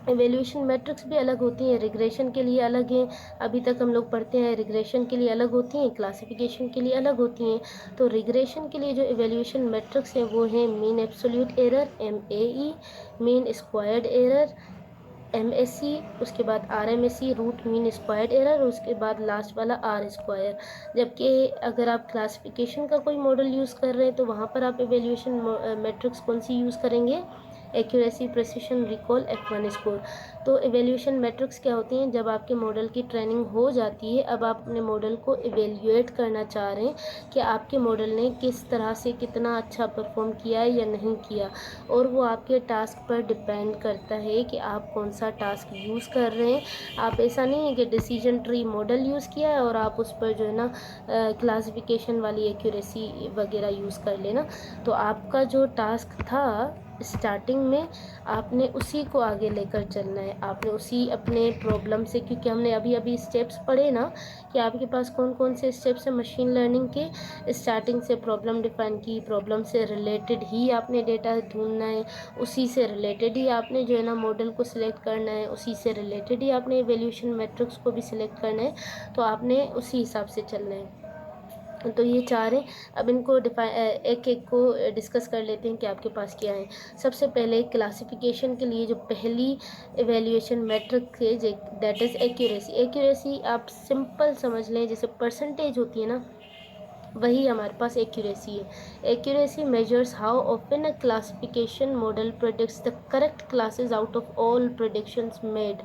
एवेल्यूशन मैट्रिक्स भी अलग होती हैं, रिग्रेशन के लिए अलग हैं। अभी तक हम लोग पढ़ते हैं रिग्रेशन के लिए अलग होती हैं, क्लासिफिकेशन के लिए अलग होती हैं। तो रिग्रेशन के लिए जो एवेल्यूशन मैट्रिक्स हैं वो हैं mean absolute error, MAE, mean squared error, MSE, उसके बाद RMSE, root mean squared error, और उसके बाद लास्ट वाला R स्क्वायर। जबकि अगर आप क्लासिफिकेशन का कोई मॉडल यूज़ कर रहे हैं तो वहाँ पर आप एवेल्यूशन मैट्रिक्स कौन सी यूज़ करेंगे, accuracy, precision, recall, F1 score. तो एवेल्यूशन मैट्रिक्स क्या होती हैं, जब आपके मॉडल की ट्रेनिंग हो जाती है, अब आप अपने मॉडल को एवेल्यूएट करना चाह रहे हैं कि आपके मॉडल ने किस तरह से कितना अच्छा परफॉर्म किया है या नहीं किया, और वो आपके टास्क पर डिपेंड करता है कि आप कौन सा टास्क यूज़ कर रहे हैं। आप ऐसा नहीं है कि डिसीजन ट्री मॉडल यूज़ किया है और आप उस पर जो है ना क्लासिफिकेशन वाली एक्यूरेसी वगैरह यूज़ कर लेना। तो आपका जो टास्क था स्टार्टिंग में, आपने उसी को आगे लेकर चलना है, आपने उसी अपने प्रॉब्लम से, क्योंकि हमने अभी अभी स्टेप्स पढ़े ना कि आपके पास कौन कौन से स्टेप्स हैं मशीन लर्निंग के। स्टार्टिंग से प्रॉब्लम डिफाइन की, प्रॉब्लम से रिलेटेड ही आपने डेटा ढूंढना है, उसी से रिलेटेड ही आपने जो है ना मॉडल को सिलेक्ट करना है, उसी से रिलेटेड ही आपने एवेल्यूशन मैट्रिक्स को भी सिलेक्ट करना है। तो आपने उसी हिसाब से चलना है। तो ये चार हैं। अब इनको एक एक को डिस्कस कर लेते हैं कि आपके पास क्या है। सबसे पहले क्लासिफिकेशन के लिए जो पहली एवेल्यूएशन मैट्रिक है, दैट इज़ एक्यूरेसी। एक्यूरेसी आप सिंपल समझ लें, जैसे परसेंटेज होती है ना, वही हमारे पास एक्यूरेसी है। Accuracy measures how often a classification model predicts the correct classes out of all predictions made.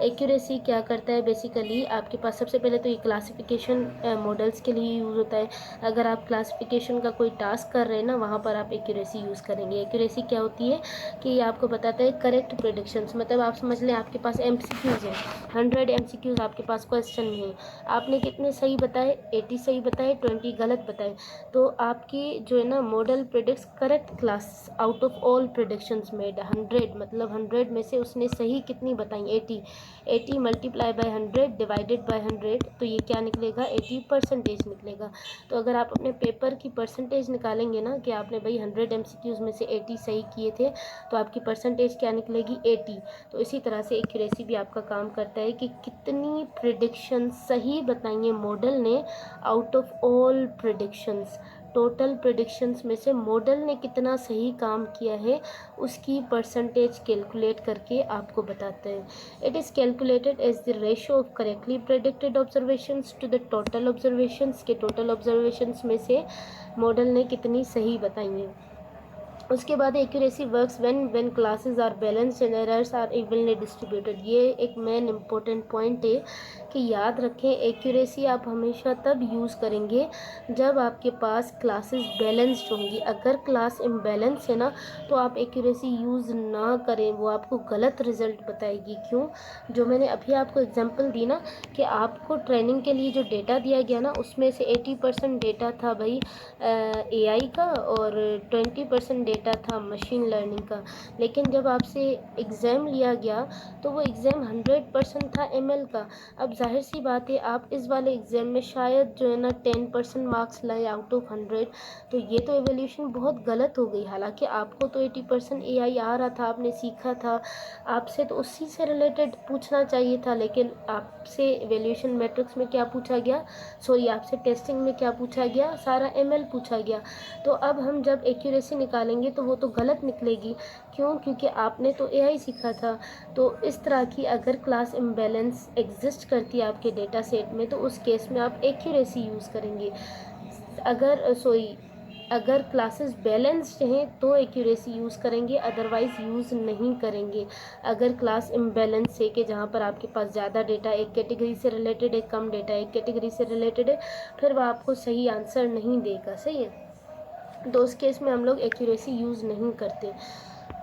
Accuracy क्या करता है, बेसिकली आपके पास सबसे पहले तो ये क्लासिफिकेशन मॉडल्स के लिए यूज़ होता है। अगर आप क्लासिफिकेशन का कोई टास्क कर रहे हैं ना, वहाँ पर आप एक्यूरेसी यूज़ करेंगे। एक्यूरेसी क्या होती है कि ये आपको बताता है करेक्ट प्रेडिक्शंस, मतलब आप समझ लें आपके पास MCQs है, 100 MCQs आपके पास क्वेश्चन में है, आपने कितने सही बताए, 80 सही बताए, 20 गलत बताए। तो आपकी जो है ना model predicts correct class out of all predictions made. 100 मतलब 100 में से उसने सही कितनी बताई, 80। 80 मल्टीप्लाई बाय 100 डिवाइडेड बाय 100, तो ये क्या निकलेगा, 80% निकलेगा। तो अगर आप अपने पेपर की परसेंटेज निकालेंगे ना कि आपने भाई 100 MCQs में से 80 सही किए थे, तो आपकी परसेंटेज क्या निकलेगी, 80। तो इसी तरह से एक्यूरेसी भी आपका काम करता है कि कितनी प्रिडिक्शन सही बताइए मॉडल ने out of all predictions. Total predictions में से मॉडल ने कितना सही काम किया है, उसकी परसेंटेज कैलकुलेट करके आपको बताते हैं। It is calculated as the ratio of correctly predicted observations to the total observations, के टोटल ऑब्जर्वेशंस में से मॉडल ने कितनी सही बताई हैं। उसके बाद accuracy works when classes are balanced and errors are evenly distributed. ये एक मेन इंपॉर्टेंट पॉइंट है कि याद रखें, एक्यूरेसी आप हमेशा तब यूज़ करेंगे जब आपके पास क्लासेस बैलेंस्ड होंगी। अगर क्लास इम्बैलेंस है ना, तो आप एक्यूरेसी यूज़ ना करें, वो आपको गलत रिजल्ट बताएगी। क्यों, जो मैंने अभी आपको एग्जांपल दी ना कि आपको ट्रेनिंग के लिए जो डेटा दिया गया ना, उसमें से 80% डेटा था भाई AI का और 20% डेटा था मशीन लर्निंग का। लेकिन जब आपसे एग्ज़ाम लिया गया तो वो एग्ज़ाम 100% था ML का। अब जाहिर सी बात है आप इस वाले एग्ज़ाम में शायद जो है ना 10% मार्क्स लाए आउट ऑफ 100, तो ये तो एवोल्यूशन बहुत गलत हो गई। हालांकि आपको तो 80% एआई आ रहा था, आपने सीखा था, आपसे तो उसी से रिलेटेड पूछना चाहिए था, लेकिन आपसे एवोल्यूशन मैट्रिक्स में क्या पूछा गया, सॉरी आपसे टेस्टिंग में क्या पूछा गया, सारा एमएल पूछा गया। तो अब हम जब एक्यूरेसी निकालेंगे तो वो तो गलत निकलेगी। क्यों? क्योंकि आपने तो एआई सीखा था। तो इस तरह की अगर क्लास इम्बैलेंस एग्जिस्ट करती है आपके डेटा सेट में, तो उस केस में आप एक्यूरेसी यूज़ करेंगे। अगर क्लासेस बैलेंस्ड हैं तो एक्यूरेसी यूज़ करेंगे, अदरवाइज़ यूज़ नहीं करेंगे। अगर क्लास इम्बैलेंस है कि जहाँ पर आपके पास ज़्यादा डेटा एक कैटेगरी से रिलेटेड है, कम डेटा एक कैटेगरी से रिलेटेड है, फिर वह आपको सही आंसर नहीं देगा। सही है, तो उस केस में हम लोग एक्यूरेसी यूज़ नहीं करते।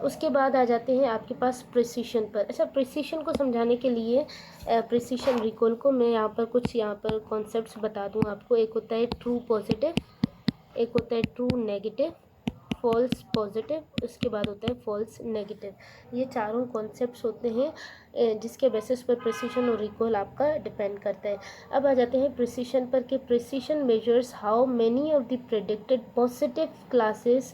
उसके बाद आ जाते हैं आपके पास प्रिसीशन पर। अच्छा, प्रिसीशन को समझाने के लिए प्रिसीशन रिकॉल को मैं यहाँ पर कॉन्सेप्ट्स बता दूँ आपको। एक होता है ट्रू पॉजिटिव, एक होता है ट्रू नेगेटिव, फॉल्स पॉजिटिव, उसके बाद होता है फॉल्स नेगेटिव। ये चारों कॉन्सेप्ट्स होते हैं जिसके बेसिस पर प्रिसीशन और रिकॉल आपका डिपेंड करता है। अब आ जाते हैं प्रिसीशन पर कि precision measures how many of the predicted positive classes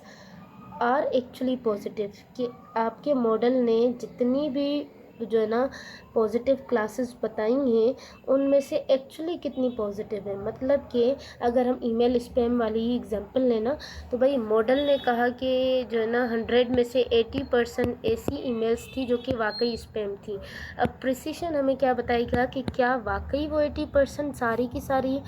are actually positive, कि आपके मॉडल ने जितनी भी जो है ना पॉजिटिव क्लासेस बताई हैं उनमें से एक्चुअली कितनी पॉजिटिव है। मतलब कि अगर हम ईमेल स्पैम वाली ही एग्जांपल लेना, तो भाई मॉडल ने कहा कि जो है ना 100 में से 80% ऐसी ईमेल्स थी जो कि वाकई स्पैम थी। अब प्रिसीशन हमें क्या बताएगा कि क्या वाकई वो 80% सारी की सारी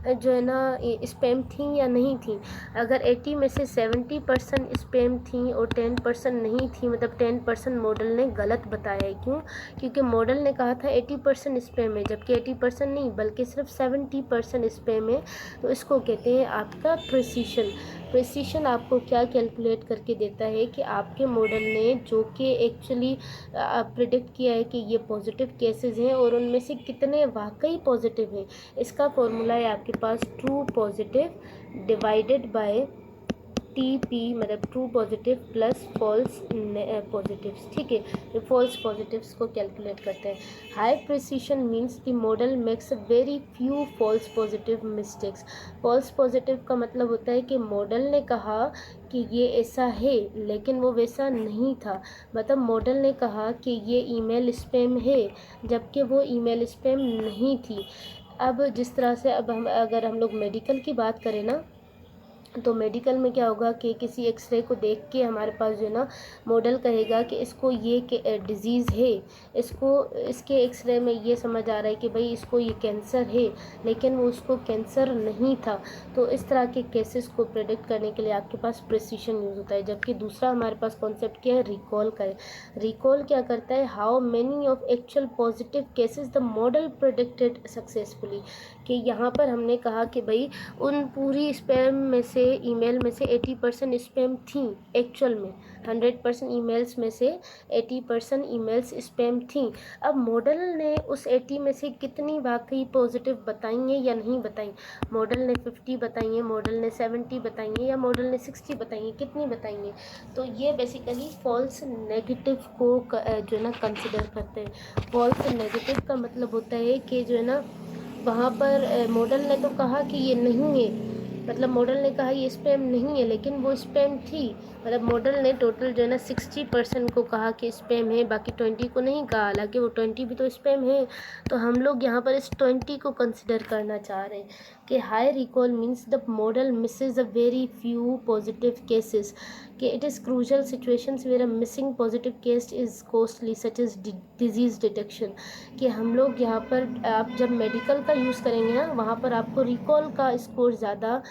जो है ना स्पैम थी या नहीं थी। अगर 80 में से 70% स्पैम थी और 10% नहीं थी, मतलब 10% मॉडल ने गलत बताया है। क्यों? क्योंकि मॉडल ने कहा था 80% स्पैम है, जबकि 80% नहीं बल्कि सिर्फ 70% स्पैम है। तो इसको कहते हैं आपका प्रिसीशन। प्रिसीशन आपको क्या कैलकुलेट करके देता है कि आपके मॉडल ने जो कि एक्चुअली प्रिडिक्ट किया है कि ये पॉजिटिव केसेस हैं और उनमें से कितने वाकई पॉजिटिव हैं। इसका फॉर्मूला है आपके पास true positive divided by TP, मतलब true positive plus false positives. ठीक है, ये फॉल्स पॉजिटिव्स को कैलकुलेट करते हैं। High precision means the model makes very few false positive mistakes. False positive का मतलब होता है कि मॉडल ने कहा कि ये ऐसा है लेकिन वो वैसा नहीं था। मतलब मॉडल ने कहा कि ये ईमेल स्पैम है जबकि वो ईमेल स्पैम नहीं थी। अब जिस तरह से अब अगर हम लोग मेडिकल की बात करें ना, तो मेडिकल में क्या होगा कि किसी एक्सरे को देख के हमारे पास जो है ना मॉडल कहेगा कि इसको ये डिज़ीज़ है, इसके एक्सरे में ये समझ आ रहा है कि भाई इसको ये कैंसर है, लेकिन वो उसको कैंसर नहीं था। तो इस तरह के केसेस को प्रेडिक्ट करने के लिए आपके पास प्रिसीशन यूज़ होता है। जबकि दूसरा हमारे पास कॉन्सेप्ट क्या है, रिकॉल का है। रिकॉल क्या करता है, how many of actual positive cases the model predicted successfully, कि यहाँ पर हमने कहा कि भाई उन पूरी स्पैम में से ईमेल में से 80% स्पैम थी एक्चुअल में, 100% ईमेल्स में से 80% ईमेल्स स्पैम थी। अब मॉडल ने उस 80 में से कितनी वाकई पॉजिटिव बताई हैं या नहीं बताई। मॉडल ने 50 बताई हैं, मॉडल ने 70 बताई हैं, या मॉडल ने 60 बताई हैं, कितनी बताई हैं। तो ये बेसिकली फॉल्स नेगेटिव को जो है ना कंसिडर करते हैं। फॉल्स नेगेटिव का मतलब होता है कि जो है ना वहाँ पर मॉडल ने तो कहा कि ये नहीं है, मतलब मॉडल ने कहा ये स्पैम नहीं है लेकिन वो स्पैम थी। मतलब मॉडल ने टोटल जो है ना 60% को कहा कि स्पैम है, बाकी 20 को नहीं कहा, हालांकि वो 20 भी तो स्पैम है। तो हम लोग यहाँ पर इस 20 को कंसिडर करना चाह रहे हैं कि high recall means the model misses a very few positive cases, कि it is crucial situations where a missing positive case is costly such as disease detection. कि हम लोग यहाँ पर आप जब मेडिकल का यूज़ करेंगे ना, वहाँ पर आपको रिकॉल का स्कोर ज़्यादा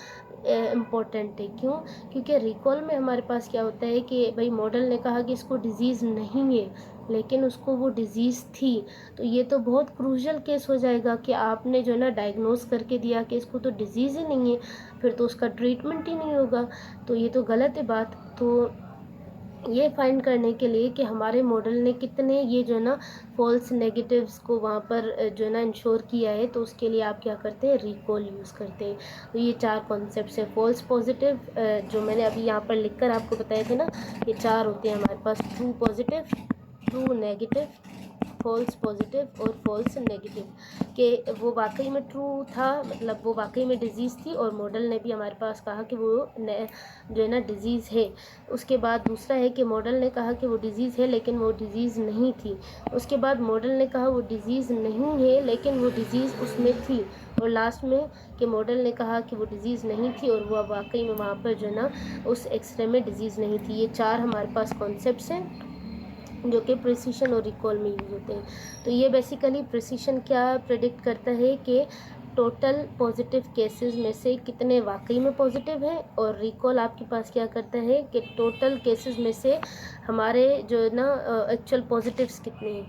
इम्पोर्टेंट है। क्यों? क्योंकि रिकॉल में हमारे पास क्या होता है कि भाई मॉडल ने कहा कि इसको डिज़ीज़ नहीं है लेकिन उसको वो डिज़ीज़ थी। तो ये तो बहुत क्रूशल केस हो जाएगा कि आपने जो है ना डायग्नोस करके दिया कि इसको तो डिज़ीज़ ही नहीं है, फिर तो उसका ट्रीटमेंट ही नहीं होगा। तो ये तो गलत है बात। तो ये फाइंड करने के लिए कि हमारे मॉडल ने कितने ये जो है ना फॉल्स नेगेटिव्स को वहाँ पर जो है ना इंश्योर किया है, तो उसके लिए आप क्या करते हैं, रिकॉल यूज़ करते हैं। तो ये 4 कॉन्सेप्ट्स है। फॉल्स पॉजिटिव जो मैंने अभी यहाँ पर लिखकर आपको बताए थे ना, ये 4 होते हैं हमारे पास, true positive, true negative, false positive और फॉल्स नेगेटिव, कि वो वाकई में ट्रू था, मतलब वो वाकई में डिज़ीज़ थी और मॉडल ने भी हमारे पास कहा कि वो जो है ना डिज़ीज़ है। उसके बाद दूसरा है कि मॉडल ने कहा कि वो डिज़ीज़ है लेकिन वो डिज़ीज़ नहीं थी। उसके बाद मॉडल ने कहा वो डिज़ीज़ नहीं है लेकिन वो डिज़ीज़ उसमें थी। और लास्ट में कि मॉडल ने कहा कि वो डिज़ीज़ नहीं थी और वो वाकई में वहाँ पर जो है ना उस एक्सरे में डिज़ीज़ नहीं थी। ये 4 हमारे पास कॉन्सेप्ट्स हैं जो कि प्रिसिशन और रिकॉल में यूज़ होते हैं। तो ये बेसिकली प्रिसिशन क्या प्रेडिक्ट करता है कि टोटल पॉजिटिव केसेस में से कितने वाकई में पॉजिटिव हैं, और रिकॉल आपके पास क्या करता है कि टोटल केसेस में से हमारे जो है ना एक्चुअल पॉजिटिव्स कितने हैं।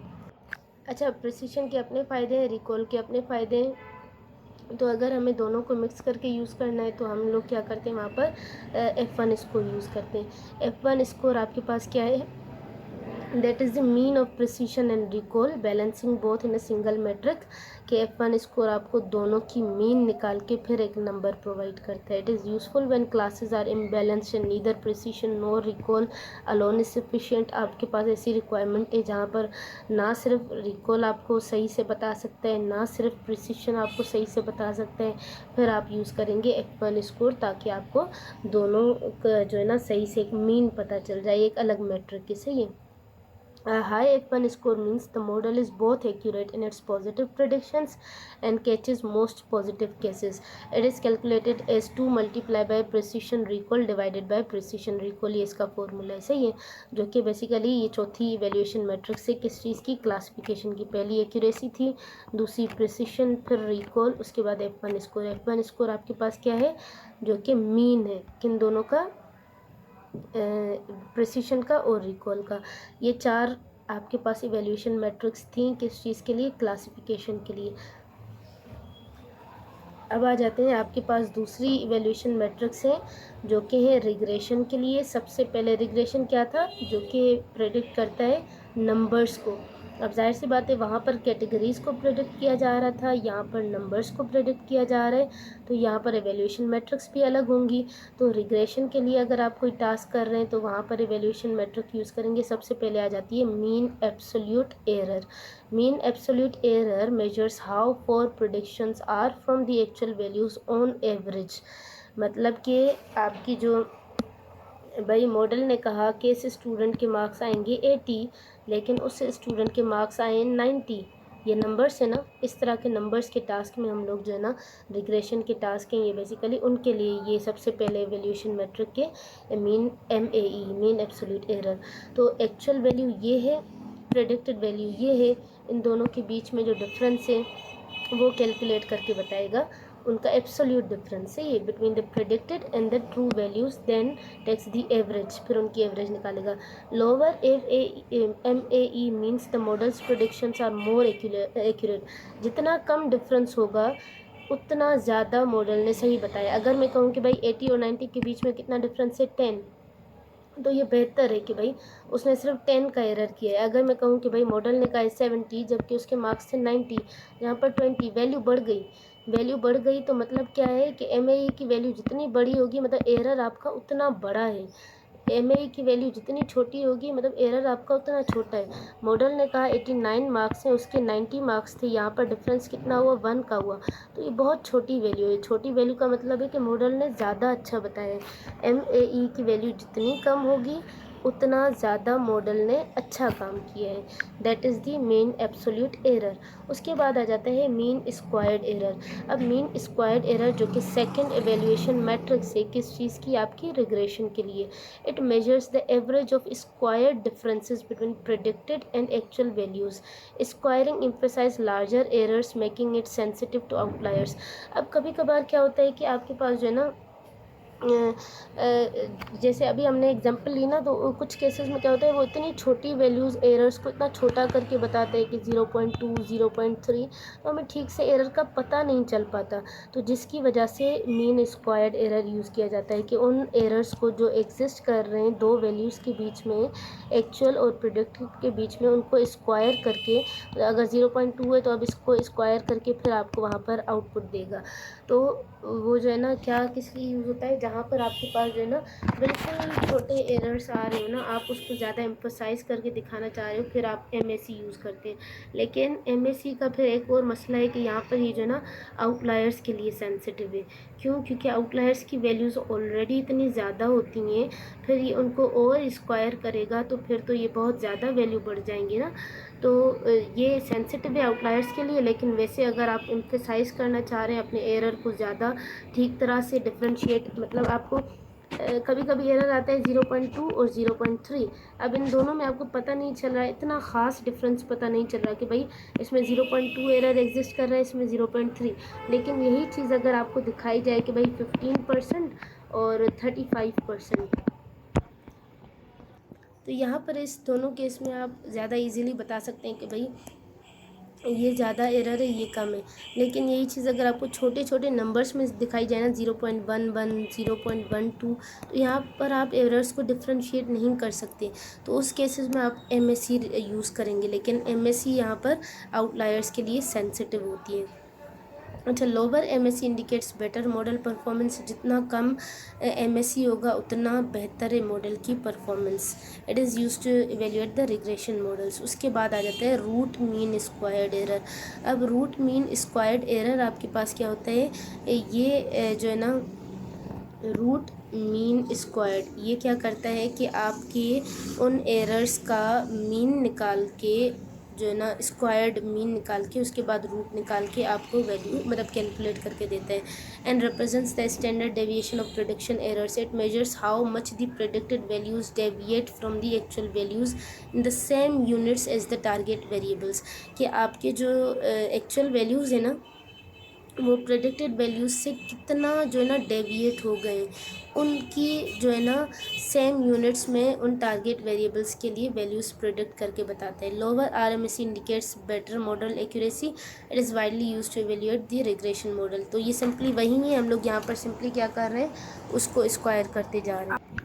अच्छा, प्रिसिशन के अपने फ़ायदे हैं, रिकॉल के अपने फ़ायदे हैं। तो अगर हमें दोनों को मिक्स करके यूज़ करना है तो हम लोग क्या करते हैं, वहाँ पर F1 स्कोर यूज़ करते हैं। F1 स्कोर आपके पास क्या है, that is the mean of precision and recall balancing both in a single metric, कि F1 स्कोर आपको दोनों की मीन निकाल के फिर एक नंबर प्रोवाइड करता है। It is useful when classes are imbalanced and neither precision nor recall alone is sufficient. आपके पास ऐसी रिक्वायरमेंट है जहाँ पर ना सिर्फ रिकॉल आपको सही से बता सकता है, ना सिर्फ प्रिसिशन आपको सही से बता सकता है, फिर आप यूज़ करेंगे F1 स्कोर, ताकि आपको दोनों का जो है ना सही से एक मीन पता चल जाए, एक अलग मेट्रिक के। सही है। A high F1 score means the model is both accurate in its positive predictions and catches most positive cases. It is calculated as 2 multiplied by precision recall divided by precision recall। ये इसका फॉर्मूला है। सही है, जो कि बेसिकली ये चौथी इवेल्यूएशन मैट्रिक्स से किस चीज़ की, क्लासिफिकेशन की। पहली एक्यूरेसी थी, दूसरी प्रिसिशन, फिर रिकॉल, उसके बाद F1 स्कोर। F1 स्कोर आपके पास क्या है, जो कि मीन है किन दोनों का, प्रिसिशन का और रिकॉल का। ये 4 आपके पास इवैल्यूएशन मैट्रिक्स थी किस चीज़ के लिए, क्लासिफिकेशन के लिए। अब आ जाते हैं आपके पास दूसरी इवैल्यूएशन मैट्रिक्स है जो कि है रिग्रेशन के लिए। सबसे पहले रिग्रेशन क्या था, जो कि प्रेडिक्ट करता है नंबर्स को। अब जाहिर सी बात है, वहाँ पर कैटेगरीज़ को प्रेडिक्ट किया जा रहा था, यहाँ पर नंबर्स को प्रेडिक्ट किया जा रहा है, तो यहाँ पर इवैल्यूएशन मैट्रिक्स भी अलग होंगी। तो रिग्रेशन के लिए अगर आप कोई टास्क कर रहे हैं तो वहाँ पर इवैल्यूएशन मैट्रिक यूज़ करेंगे। सबसे पहले आ जाती है mean absolute error. Mean absolute error measures how far predictions are from the actual values on average. मतलब कि आपकी जो भाई मॉडल ने कहा कि इस स्टूडेंट के मार्क्स आएंगे 80 लेकिन उस स्टूडेंट के मार्क्स आए 90। ये नंबर्स है ना, इस तरह के नंबर्स के टास्क में हम लोग जो है ना रिग्रेशन के टास्क हैं, ये बेसिकली उनके लिए ये सबसे पहले एवोल्यूशन मैट्रिक के mean MAE, mean absolute error. तो एक्चुअल वैल्यू ये है, प्रेडिक्टेड वैल्यू ये है, इन दोनों के बीच में जो डिफरेंस है वो कैलकुलेट करके बताएगा। उनका एब्सोल्यूट डिफरेंस है ये between the predicted and the true values, then takes the average, फिर उनकी एवरेज निकालेगा। Lower MAE means the model's predictions are more accurate. जितना कम डिफरेंस होगा उतना ज़्यादा मॉडल ने सही बताया। अगर मैं कहूँ कि भाई 80 और 90 के बीच में कितना डिफरेंस है 10, तो ये बेहतर है कि भाई उसने सिर्फ 10 का एरर किया है। अगर मैं कहूँ कि भाई मॉडल ने कहा है 70 जबकि उसके मार्क्स थे 90, यहाँ पर 20, वैल्यू बढ़ गई। वैल्यू बढ़ गई तो मतलब क्या है कि MAE की वैल्यू जितनी बड़ी होगी मतलब एरर आपका उतना बड़ा है। MAE की वैल्यू जितनी छोटी होगी मतलब एरर आपका उतना छोटा है। मॉडल ने कहा 89 मार्क्स हैं, उसके 90 मार्क्स थे, यहाँ पर डिफरेंस कितना हुआ, 1 का हुआ। तो ये बहुत छोटी वैल्यू है। छोटी वैल्यू का मतलब है कि मॉडल ने ज़्यादा अच्छा बताया है। MAE की वैल्यू जितनी कम होगी उतना ज़्यादा मॉडल ने अच्छा काम किया है। That is the main absolute error. उसके बाद आ जाता है मीन स्क्वायर्ड एरर। अब मीन स्क्वायर्ड एरर जो कि सेकंड एवेल्यूएशन मैट्रिक्स है किस चीज़ की, आपकी रिग्रेशन के लिए। It measures the average of squared differences between predicted and actual values. Squaring emphasize larger errors making it sensitive to outliers. अब कभी कभार क्या होता है कि आपके पास जो है ना जैसे अभी हमने एग्जांपल ली ना, तो कुछ केसेस में क्या होता है वो इतनी छोटी वैल्यूज़ एरर्स को इतना छोटा करके बताते हैं कि 0.2 0.3, तो हमें ठीक से एरर का पता नहीं चल पाता। तो जिसकी वजह से मीन स्क्वायर्ड एरर यूज़ किया जाता है कि उन एरर्स को जो एग्जिस्ट कर रहे हैं दो वैल्यूज़ के बीच में, एक्चुअल और प्रेडिक्टेड के बीच में, उनको स्क्वायर करके, अगर 0.2 है तो अब इसको स्क्वायर करके फिर आपको वहाँ पर आउटपुट देगा। तो वो जो है ना क्या किस लिए यूज़ होता है, जहाँ पर आपके पास जो है ना बिल्कुल छोटे एरर्स आ रहे हो ना, आप उसको ज़्यादा एम्फोसाइज़ करके दिखाना चाह रहे हो, फिर आप MSE यूज़ करते हैं। लेकिन MSE का फिर एक और मसला है कि यहाँ पर ये जो है ना आउटलायर्स के लिए सेंसिटिव है। क्यों? क्योंकि आउटलायर्स की वैल्यूज़ ऑलरेडी इतनी ज़्यादा होती हैं, फिर ये उनको और स्क्वायर करेगा तो फिर तो ये बहुत ज़्यादा वैल्यू बढ़ जाएंगी ना। तो ये सेंसिटिव है आउटलायर्स के लिए। लेकिन वैसे अगर आप एम्फेसाइज़ करना चाह रहे हैं अपने एरर को ज़्यादा ठीक तरह से डिफ्रेंशिएट, मतलब आपको कभी कभी एरर आता है 0.2 और 0.3। अब इन दोनों में आपको पता नहीं चल रहा है, इतना ख़ास डिफरेंस पता नहीं चल रहा कि भाई इसमें 0.2 एरर एग्जिस्ट कर रहा है, इसमें 0.3। लेकिन यही चीज़ अगर आपको दिखाई जाए कि भाई 15% और 35%, तो यहाँ पर इस दोनों केस में आप ज़्यादा इजीली बता सकते हैं कि भाई ये ज़्यादा एरर है, ये कम है। लेकिन यही चीज़ अगर आपको छोटे छोटे नंबर्स में दिखाई जाए ना, 0.11, 0.12, तो यहाँ पर आप एरर्स को डिफ्रेंशिएट नहीं कर सकते। तो उस केसेस में आप MSE यूज़ करेंगे। लेकिन MSE यहाँ पर आउटलायर्स के लिए सेंसिटिव होती है। अच्छा, lower MSE indicates better model performance. जितना कम MSE होगा उतना बेहतर है मॉडल की performance. It is use to evaluate the regression models. उसके बाद आ जाता है रूट मीन स्क्वायर्ड एरर। अब रूट मीन स्क्वायर्ड एरर आपके पास क्या होता है, ये जो है ना रूट मीन स्क्वायर्ड, ये क्या करता है कि आपके उन एरर्स का मीन निकाल के, जो है ना स्क्वायर्ड मीन निकाल के, उसके बाद रूट निकाल के आपको वैल्यू मतलब कैलकुलेट करके देता है। And represents the standard deviation of prediction errors. It measures how much the predicted values deviate from the actual values in the same units as the target variables. कि आपके जो एक्चुअल वैल्यूज़ है ना, वो प्रेडिक्टेड वैल्यूज से कितना जो है ना डेविएट हो गए, उनकी जो है ना सेम यूनिट्स में उन टारगेट वेरिएबल्स के लिए वैल्यूज़ प्रेडिक्ट करके बताते हैं। Lower RMSE indicates better model accuracy. It is widely use to evaluate the regression model. तो ये सिंपली वही है, हम लोग यहाँ पर सिंपली क्या कर रहे हैं, उसको स्क्वायर करते जा रहे हैं।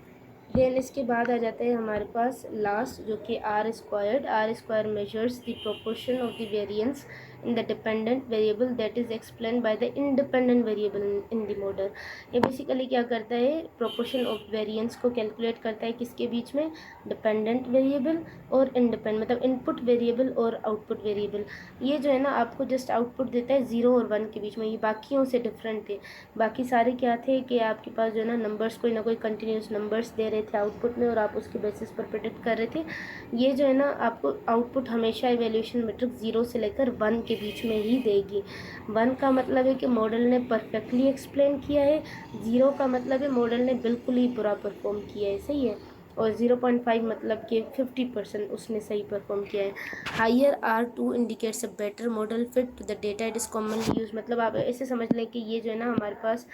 देन इसके बाद आ जाता है हमारे पास लास्ट, जो कि R squared. R square measures the proportion of the variance in the dependent variable that is explain by the independent variable in the model. ये बेसिकली क्या करता है, प्रोपोर्शन ऑफ वेरिएंस को कैलकुलेट करता है किसके बीच में, डिपेंडेंट वेरिएबल और इंडिपेंडेंट, मतलब इनपुट वेरिएबल और आउटपुट वेरिएबल। ये जो है ना आपको जस्ट आउटपुट देता है 0 और 1 के बीच में। ये बाकियों से डिफरेंट है। बाकी सारे क्या थे कि आपके पास जो है ना नंबर्स, कोई ना कोई कंटिन्यूस नंबर्स दे रहे थे आउटपुट में और आप उसके बेसिस पर प्रेडिक्ट कर रहे थे। ये जो है ना आपको आउटपुट हमेशा इवैल्यूएशन मैट्रिक्स 0 से लेकर 1 के बीच में ही देगी। 1 का मतलब है कि मॉडल ने परफेक्टली एक्सप्लेन किया है, 0 का मतलब है मॉडल ने बिल्कुल ही बुरा परफॉर्म किया है, सही है, और 0.5 मतलब कि 50% उसने सही परफॉर्म किया है। Higher R2 indicates a better model fit to the data it is commonly use. मतलब आप ऐसे समझ लें कि ये जो है ना हमारे पास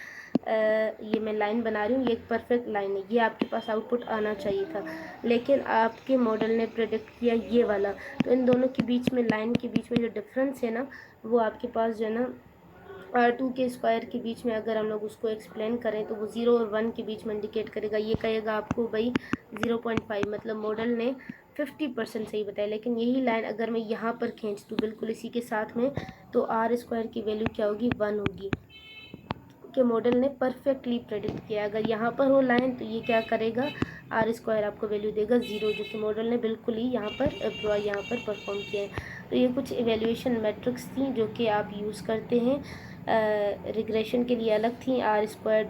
ये मैं लाइन बना रही हूँ, ये एक परफेक्ट लाइन है, ये आपके पास आउटपुट आना चाहिए था, लेकिन आपके मॉडल ने प्रेडिक्ट किया ये वाला। तो इन दोनों के बीच में, लाइन के बीच में जो डिफरेंस है ना, वो आपके पास जो है ना R2 के स्क्वायर के बीच में अगर हम लोग उसको एक्सप्लेन करें तो वो 0 और 1 के बीच में इंडिकेट करेगा। ये कहेगा आपको भाई 0.5, मतलब मॉडल ने 50% सही बताया। लेकिन यही लाइन अगर मैं यहाँ पर खींच दूँ बिल्कुल इसी के साथ में, तो R स्क्वायर की वैल्यू क्या होगी, 1 होगी, कि मॉडल ने परफेक्टली प्रेडिक्ट किया। अगर यहाँ पर हो लाइन तो ये क्या करेगा, R स्क्वायर आपको वैल्यू देगा 0, जो कि मॉडल ने बिल्कुल ही यहाँ पर परफॉर्म किया है। तो ये कुछ इवैल्यूएशन मैट्रिक्स थी जो कि आप यूज़ करते हैं। रिग्रेशन के लिए अलग थी, R square,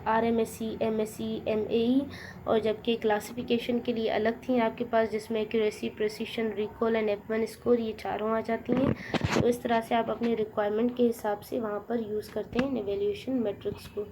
RMSE, MSE, MAE, और जबकि क्लासिफिकेशन के लिए अलग थी आपके पास, जिसमें accuracy, precision, recall and F1 score, ये चारों आ जाती हैं। तो इस तरह से आप अपनी रिक्वायरमेंट के हिसाब से वहाँ पर यूज़ करते हैं इवैल्यूएशन मैट्रिक्स को।